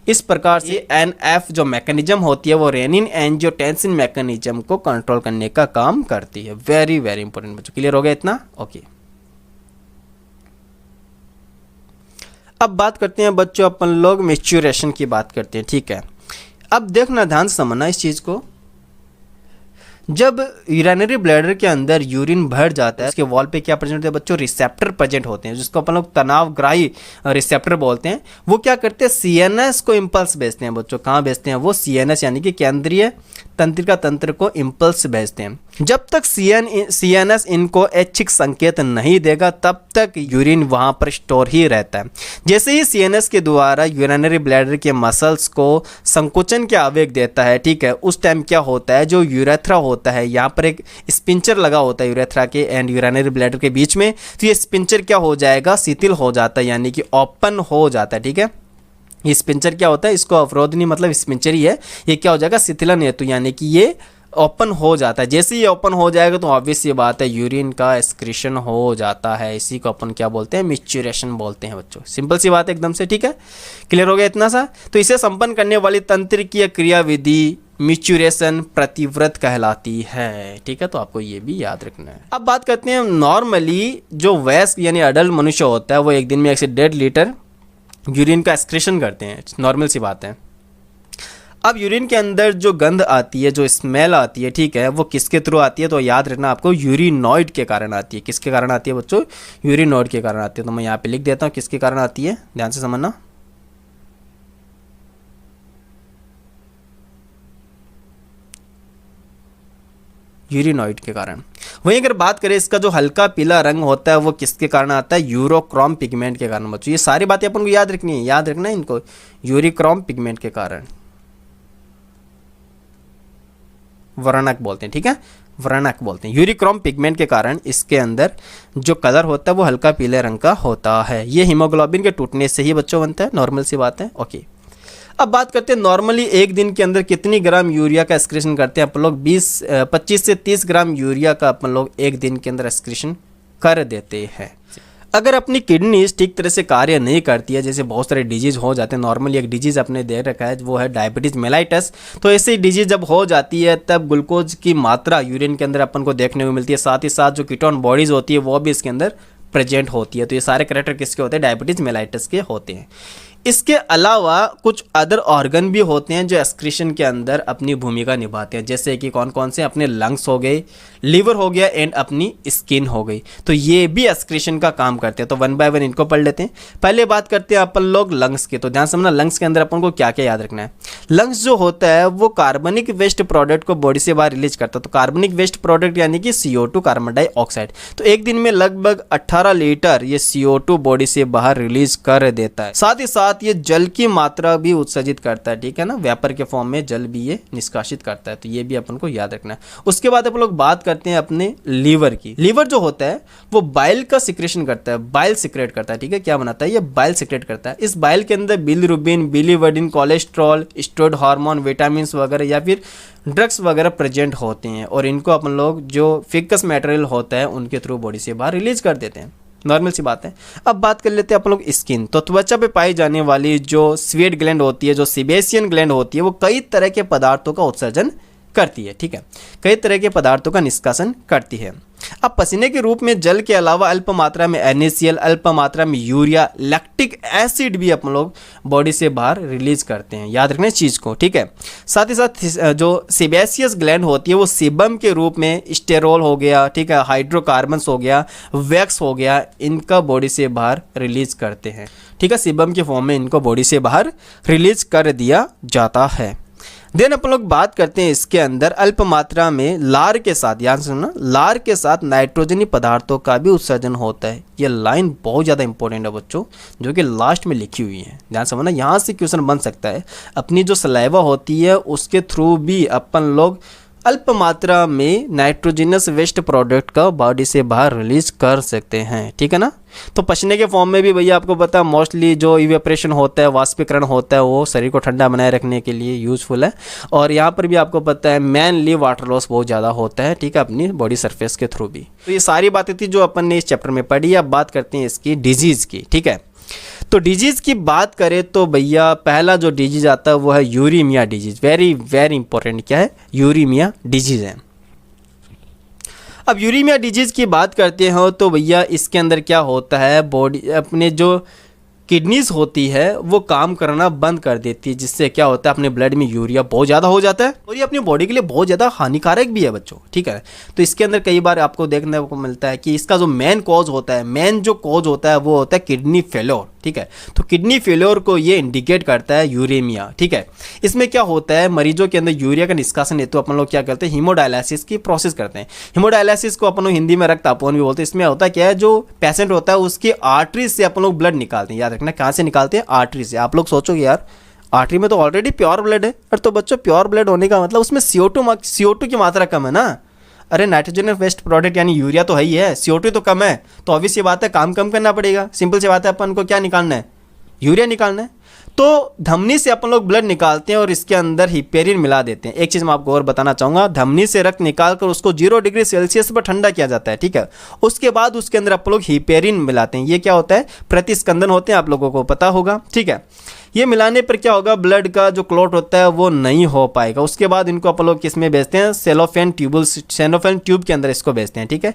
इस प्रकार से NF जो मैकेनिज्म होती है वो रेनिन एंजियोटेंसिन मैकेनिज्म को कंट्रोल करने का काम करती है। वेरी वेरी इंपॉर्टेंट बच्चों, क्लियर हो गया इतना? ओके। अब बात करते हैं बच्चों अपन लोग मैच्योरेशन की बात करते हैं, ठीक है। अब देखना, ध्यान से समझना इस चीज़ को। जब यूरिनरी ब्लैडर के अंदर यूरिन भर जाता है, उसके वॉल पे क्या प्रेजेंट होते हैं बच्चों, रिसेप्टर प्रेजेंट होते हैं, जिसको अपन लोग तनावग्राही रिसेप्टर बोलते हैं। वो क्या करते हैं, CNS को इम्पल्स भेजते हैं बच्चों। कहाँ भेजते हैं वो, CNS यानी कि केंद्रीय तंत्रिका तंत्र को इम्पल्स भेजते हैं। जब तक CNS इनको ऐच्छिक संकेत नहीं देगा तब तक यूरिन वहाँ पर स्टोर ही रहता है। जैसे ही CNS के द्वारा यूरिनरी ब्लैडर के मसल्स को संकुचन के आवेग देता है, ठीक है, उस टाइम क्या होता है, जो यूरेथ्रा होता है, यहाँ पर एक स्पिंचर लगा होता है यूरेथ्रा के एंड यूरिनरी ब्लैडर के बीच में। तो ये स्पिंचर क्या हो जाएगा, शिथिल हो जाता है, यानी कि ओपन हो जाता है, ठीक है। ये स्पिंचर क्या होता है, इसको अवरोध नहीं मतलब स्पिंचर ही है, ये क्या हो जाएगा, शिथिलन हेतु, यानी कि ये ओपन हो जाता है। जैसे ही ओपन हो जाएगा तो ऑब्वियस ये बात है यूरिन का एक्सक्रीशन हो जाता है। इसी को अपन क्या बोलते हैं, मैच्योरेशन बोलते हैं बच्चों। सिंपल सी बात है एकदम से, ठीक है, क्लियर हो गया इतना सा। तो इसे संपन्न करने वाली तंत्रिकीय क्रियाविधि मैच्योरेशन प्रतिव्रत कहलाती है, ठीक है। तो आपको ये भी याद रखना है। अब बात करते हैं, नॉर्मली जो वयस्क यानी अडल्ट मनुष्य होता है वो एक दिन में 1 से 1.5 लीटर यूरिन का एक्सक्रीशन करते हैं, नॉर्मल सी बात है। अब यूरिन के अंदर जो गंध आती है, जो स्मेल आती है, ठीक है, वो किसके थ्रू आती है, तो याद रखना आपको, यूरिनॉइड के कारण आती है। किसके कारण आती है बच्चों, यूरिनॉइड के कारण आती है। तो मैं यहाँ पे लिख देता हूँ किसके कारण आती है, ध्यान से समझना। यूरिनॉइड के कारण। वहीं अगर बात करें इसका जो हल्का पीला रंग होता है वो किसके कारण आता है, यूरोक्रोम पिगमेंट के कारण बच्चों। ये सारी बातें अपन को याद रखनी है, याद रखना है इनको, यूरोक्रोम पिगमेंट के कारण। व्रणक बोलते हैं, ठीक है, व्रणक बोलते हैं। यूरिक्रोम पिगमेंट के कारण इसके अंदर जो कलर होता है वो हल्का पीले रंग का होता है। ये हीमोग्लोबिन के टूटने से ही बच्चों बनता है, नॉर्मल सी बात है। ओके, अब बात करते हैं नॉर्मली एक दिन के अंदर कितनी ग्राम यूरिया का एक्सक्रीशन करते हैं अपन लोग। 25 से 30 ग्राम यूरिया का अपन लोग एक दिन के अंदर एक्सक्रीशन कर देते हैं। अगर अपनी किडनी ठीक तरह से कार्य नहीं करती है, जैसे बहुत सारे डिजीज हो जाते हैं, नॉर्मली एक डिजीज अपने दे रखा है वो है डायबिटीज मेलाइटस, तो ऐसी डिजीज जब हो जाती है तब ग्लूकोज की मात्रा यूरिन के अंदर अपन को देखने को मिलती है, साथ ही साथ जो कीटोन बॉडीज होती है वो भी इसके अंदर प्रेजेंट होती है। तो ये सारे कैरेक्टर किसके होते हैं, डायबिटीज मेलाइटस के होते हैं। इसके अलावा कुछ अदर ऑर्गन भी होते हैं जो एक्सक्रीशन के अंदर अपनी भूमिका निभाते हैं, जैसे कि कौन कौन से, अपने लंग्स हो गए, लीवर हो गया एंड अपनी स्किन हो गई, तो ये भी एक्सक्रीशन का काम करते हैं। तो वन बाय वन इनको पढ़ लेते हैं। पहले बात करते हैं अपन लोग लंग्स की, तो ध्यान समझना लंग्स के अंदर अपन को क्या क्या याद रखना है। लंग्स जो होता है वो कार्बनिक वेस्ट प्रोडक्ट को बॉडी से बाहर रिलीज करता है। तो कार्बनिक वेस्ट प्रोडक्ट यानी कि CO2 कार्बन डाइऑक्साइड, तो एक दिन में लगभग 18 लीटर ये CO2 बॉडी से बाहर रिलीज कर देता है। साथ ही साथ ये जल की मात्रा भी उत्सर्जित करता है, ठीक है ना, वेपर के फॉर्म में जल भी ये निष्कासित करता है, तो ये भी अपन को याद रखना है। उसके बाद अपन लोग बात करते हैं अपने लीवर की। लीवर जो होता है वो बाइल का सिक्रेशन करता है, बाइल सिक्रेट करता है, ठीक है, क्या बनाता है, ये बाइल सिक्रेट करता है। इस बाइल के अंदर bilirubin, biliverdin, cholesterol, steroid hormone, vitamin वगैरह या फिर ड्रग्स वगैरह प्रेजेंट होते हैं, और इनको अपन लोग जो फिकस मटेरियल होता है उनके थ्रू बॉडी से बाहर रिलीज कर देते हैं, नॉर्मल सी बात है। अब बात कर लेते हैं अपन लोग स्किन। तो त्वचा पे पाई जाने वाली जो स्वेट ग्लैंड होती है, जो सेबेशियन ग्लैंड होती है, वो कई तरह के पदार्थों का उत्सर्जन करती है, ठीक है, कई तरह के पदार्थों का निष्कासन करती है। अब पसीने के रूप में जल के अलावा अल्प मात्रा में NaCl, अल्प मात्रा में यूरिया, लैक्टिक एसिड भी अपन लोग बॉडी से बाहर रिलीज करते हैं, याद रखना इस चीज़ को, ठीक है। साथ ही साथ जो सेबेशियस ग्लैंड होती है वो सीबम के रूप में स्टेरोल हो गया, ठीक है, हाइड्रोकार्बन्स हो गया, वैक्स हो गया, इनका बॉडी से बाहर रिलीज करते हैं, ठीक है, सीबम के फॉर्म में इनको बॉडी से बाहर रिलीज कर दिया जाता है। देन अपन लोग बात करते हैं इसके अंदर अल्प मात्रा में लार के साथ, ध्यान सुनना, लार के साथ नाइट्रोजनी पदार्थों का भी उत्सर्जन होता है। ये लाइन बहुत ज़्यादा इंपॉर्टेंट है बच्चों, जो कि लास्ट में लिखी हुई है, ध्यान समझना, यहाँ से क्वेश्चन बन सकता है। अपनी जो सलाइवा होती है उसके थ्रू भी अपन लोग अल्प मात्रा में नाइट्रोजनस वेस्ट प्रोडक्ट का बॉडी से बाहर रिलीज कर सकते हैं, ठीक है ना। तो पसीने के फॉर्म में भी भैया आपको पता है मोस्टली जो इवेपोरेशन होता है, वाष्पीकरण होता है, वो शरीर को ठंडा बनाए रखने के लिए यूजफुल है। और यहाँ पर भी आपको पता है मेनली वाटर लॉस बहुत ज़्यादा होता है, ठीक है, अपनी बॉडी सरफेस के थ्रू भी। तो ये सारी बातें थी जो अपन ने इस चैप्टर में पढ़ी। अब बात करते हैं इसकी डिजीज़ की, ठीक है। तो डिजीज़ की बात करें तो भैया पहला जो डिजीज़ आता है वो है uraemia disease, very very important, क्या है, यूरीमिया डिजीज़ है। अब यूरीमिया डिजीज़ की बात करते हो तो भैया इसके अंदर क्या होता है, बॉडी अपने जो किडनीज होती है वो काम करना बंद कर देती है, जिससे क्या होता है अपने ब्लड में यूरिया बहुत ज़्यादा हो जाता है, और ये अपनी बॉडी के लिए बहुत ज़्यादा हानिकारक भी है बच्चों, ठीक है। तो इसके अंदर कई बार आपको देखने को मिलता है कि इसका जो मेन कॉज होता है, मेन जो कॉज होता है वो होता है किडनी फेल्योर, ठीक है। तो किडनी फेल्योर को ये इंडिकेट करता है यूरेमिया, ठीक है। इसमें क्या होता है, मरीजों के अंदर यूरिया का निष्कासन हेतु अपन लोग क्या करते हैं, हीमोडायलिसिस की प्रोसेस करते हैं। हीमोडायलिसिस को अपन लोग हिंदी में रक्त आपूर्ति भी बोलते हैं। इसमें होता क्या है, जो पेशेंट होता है उसकी आर्टरी से अपन लोग ब्लड निकालते हैं, याद रखना कहाँ से निकालते हैं, आर्टरी से। आप लोग सोचोगे यार आर्टरी में तो ऑलरेडी प्योर ब्लड है, और तो बच्चों प्योर ब्लड होने का मतलब उसमें CO2 की मात्रा कम है ना। अरे नाइट्रोजन वेस्ट प्रोडक्ट यानी यूरिया तो है ही है, CO2 तो कम है, तो ऑब्वियस सी बात है काम कम करना पड़ेगा। सिंपल सी बात है, अपन को क्या निकालना है, यूरिया निकालना है। तो धमनी से अपन लोग ब्लड निकालते हैं और इसके अंदर हिपेरिन मिला देते हैं। एक चीज़ मैं आपको और बताना चाहूँगा, धमनी से रक्त निकालकर उसको 0 डिग्री सेल्सियस पर ठंडा किया जाता है, ठीक है। उसके बाद उसके अंदर अपन लोग हिपेरिन मिलाते हैं। ये क्या होता है, प्रतिस्कंदन होते हैं, आप लोगों को पता होगा, ठीक है। ये मिलाने पर क्या होगा, ब्लड का जो क्लॉट होता है वो नहीं हो पाएगा। उसके बाद इनको अपन लोग किस में बेचते हैं, सेलोफेन ट्यूब के अंदर इसको बेचते हैं, ठीक है।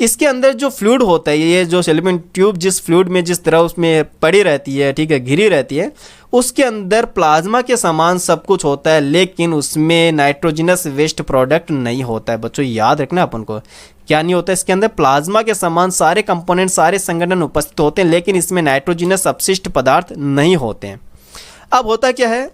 इसके अंदर जो फ्लूइड होता है, ये जो सेलोफेन ट्यूब जिस फ्लूइड में जिस तरह उसमें पड़ी रहती है, ठीक है, घिरी रहती है, उसके अंदर प्लाज्मा के समान सब कुछ होता है, लेकिन उसमें नाइट्रोजनस वेस्ट प्रोडक्ट नहीं होता है। बच्चों याद रखना अपन को, क्या नहीं होता है इसके अंदर, प्लाज्मा के समान सारे कंपोनेंट, सारे संगठन उपस्थित होते हैं, लेकिन इसमें नाइट्रोजनस अपशिष्ट पदार्थ नहीं होते हैं। अब होता क्या है,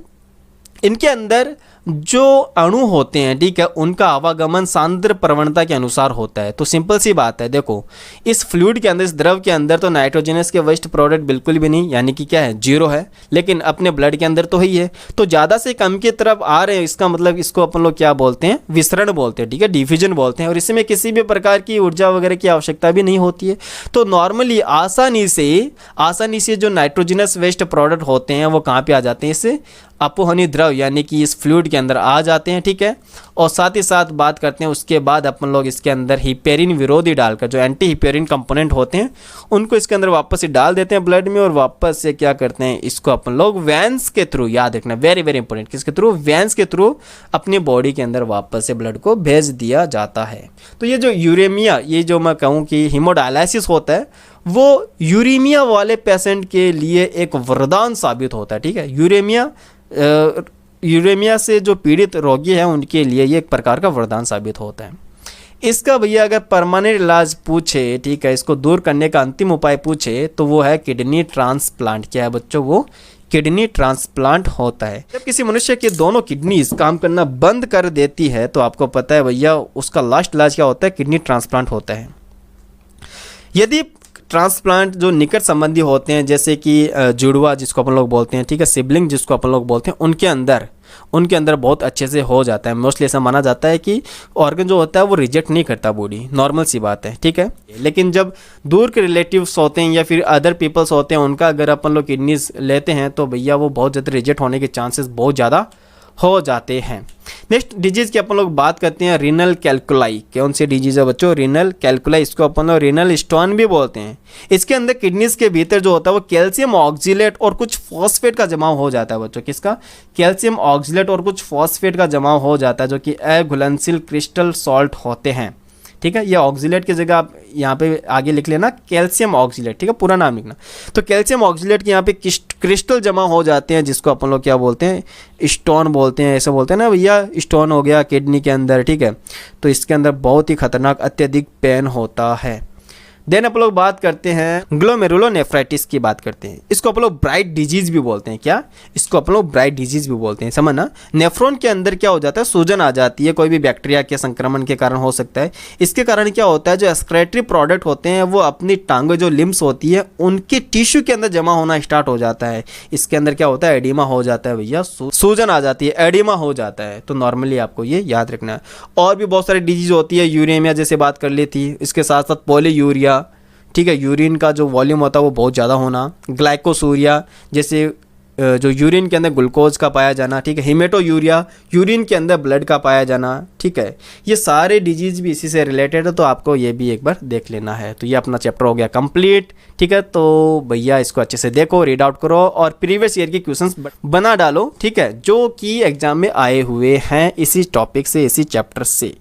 इनके अंदर जो अणु होते हैं, ठीक है, उनका आवागमन सांद्र प्रवणता के अनुसार होता है। तो सिंपल सी बात है, देखो इस फ्लूइड के अंदर, इस द्रव के अंदर तो नाइट्रोजनस के वेस्ट प्रोडक्ट बिल्कुल भी नहीं, यानी कि क्या है, जीरो है, लेकिन अपने ब्लड के अंदर तो ही है। तो ज़्यादा से कम की तरफ आ रहे हैं, इसका मतलब इसको अपन लोग क्या बोलते हैं, विसरण बोलते हैं, ठीक है, डिफ्यूजन बोलते हैं। और इसमें किसी भी प्रकार की ऊर्जा वगैरह की आवश्यकता भी नहीं होती है। तो नॉर्मली आसानी से जो नाइट्रोजनस वेस्ट प्रोडक्ट होते हैं वो कहाँ पे आ जाते हैं, इससे अपोहनी द्रव यानी कि इस फ्लूइड के अंदर आ जाते हैं, ठीक है। और साथ ही साथ बात करते हैं उसके बाद अपन लोग इसके अंदर हिपेरिन विरोधी डालकर, जो एंटी हिपेरिन कंपोनेंट होते हैं उनको इसके अंदर वापस से डाल देते हैं ब्लड में, और वापस से क्या करते हैं, इसको अपन लोग वेंस के थ्रू, याद रखना वेरी वेरी इंपॉर्टेंट, किसके थ्रू, वेंस के थ्रू अपनी बॉडी के अंदर वापस से ब्लड को भेज दिया जाता है। तो ये जो यूरेमिया, ये जो मैं कहूँ कि हीमोडायलिसिस होता है, वो यूरेमिया वाले पेशेंट के लिए एक वरदान साबित होता है, ठीक है। यूरेमिया से जो पीड़ित रोगी हैं उनके लिए ये एक प्रकार का वरदान साबित होता है। इसका भैया अगर परमानेंट इलाज पूछे, ठीक है, इसको दूर करने का अंतिम उपाय पूछे तो वो है किडनी ट्रांसप्लांट। क्या है बच्चों, वो किडनी ट्रांसप्लांट होता है। जब किसी मनुष्य की दोनों किडनीज काम करना बंद कर देती है तो आपको पता है भैया उसका लास्ट इलाज क्या होता है, किडनी ट्रांसप्लांट होता है। यदि ट्रांसप्लांट जो निकट संबंधी होते हैं, जैसे कि जुड़वा जिसको अपन लोग बोलते हैं, ठीक है, सिबलिंग जिसको अपन लोग बोलते हैं, उनके अंदर बहुत अच्छे से हो जाता है। मोस्टली ऐसा माना जाता है कि ऑर्गन जो होता है वो रिजेक्ट नहीं करता बॉडी, नॉर्मल सी बात है, ठीक है। लेकिन जब दूर के रिलेटिव्स होते हैं या फिर अदर पीपल्स होते हैं, उनका अगर अपन लोग किडनीज लेते हैं तो भैया वो बहुत ज़्यादा रिजेक्ट होने के चांसेस बहुत ज़्यादा हो जाते हैं। नेक्स्ट डिजीज़ की अपन लोग बात करते हैं, रीनल कैल्कुलाई। कौन सी डिजीज़ है बच्चों, रीनल कैल्कुलाई, इसको अपन लोग रीनल स्टोन भी बोलते हैं। इसके अंदर किडनीज के भीतर जो होता है वो कैल्शियम ऑक्जिलेट और कुछ फॉस्फेट का जमाव हो जाता है बच्चों। किसका, कैल्शियम ऑक्जिलेट और कुछ फॉस्फेट का जमाव हो जाता है, जो कि अघुलनशील क्रिस्टल सॉल्ट होते हैं, ठीक है। ये ऑक्जिलेट की जगह आप यहाँ पे आगे लिख लेना कैल्शियम ऑक्जिलेट, ठीक है, पूरा नाम लिखना। तो कैल्शियम ऑक्जिलेट के यहाँ पे क्रिस्टल जमा हो जाते हैं, जिसको अपन लोग क्या बोलते हैं, स्टोन बोलते हैं। ऐसा बोलते हैं ना भैया, स्टोन हो गया किडनी के अंदर, ठीक है। तो इसके अंदर बहुत ही खतरनाक अत्यधिक पेन होता है। देन अपन लोग बात करते हैं ग्लोमेरुलोनेफ्राइटिस की बात करते हैं। इसको अपन लोग ब्राइट डिजीज भी बोलते हैं। क्या, इसको अपन लोग ब्राइट डिजीज भी बोलते हैं, समझना। नेफ्रॉन के अंदर क्या हो जाता है, सूजन आ जाती है, कोई भी बैक्टीरिया के संक्रमण के कारण हो सकता है। इसके कारण क्या होता है, जो एक्सक्रेटरी प्रोडक्ट होते हैं वो अपनी टांगों, जो लिम्स होती है, उनके टिश्यू के अंदर जमा होना स्टार्ट हो जाता है। इसके अंदर क्या होता है, एडिमा हो जाता है भैया, सूजन आ जाती है, एडिमा हो जाता है। तो नॉर्मली आपको ये याद रखना है। और भी बहुत सारी डिजीज होती है, यूरेमिया जैसे बात कर ली थी, इसके साथ साथ पॉलीयूरिया, ठीक है, यूरिन का जो वॉल्यूम होता है वो बहुत ज़्यादा होना, ग्लाइकोसूरिया जैसे जो यूरिन के अंदर ग्लूकोज का पाया जाना, ठीक है, हिमेटोयूरिया, यूरिन के अंदर ब्लड का पाया जाना, ठीक है। ये सारे डिजीज़ भी इसी से रिलेटेड है, तो आपको ये भी एक बार देख लेना है। तो ये अपना चैप्टर हो गया कंप्लीट, ठीक है। तो भैया इसको अच्छे से देखो, रीड आउट करो और प्रीवियस ईयर के क्वेश्चंस बना डालो, ठीक है, जो कि एग्जाम में आए हुए हैं इसी टॉपिक से, इसी चैप्टर से।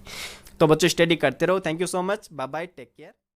तो बच्चों स्टडी करते रहो। Thank you so much, bye bye, take care.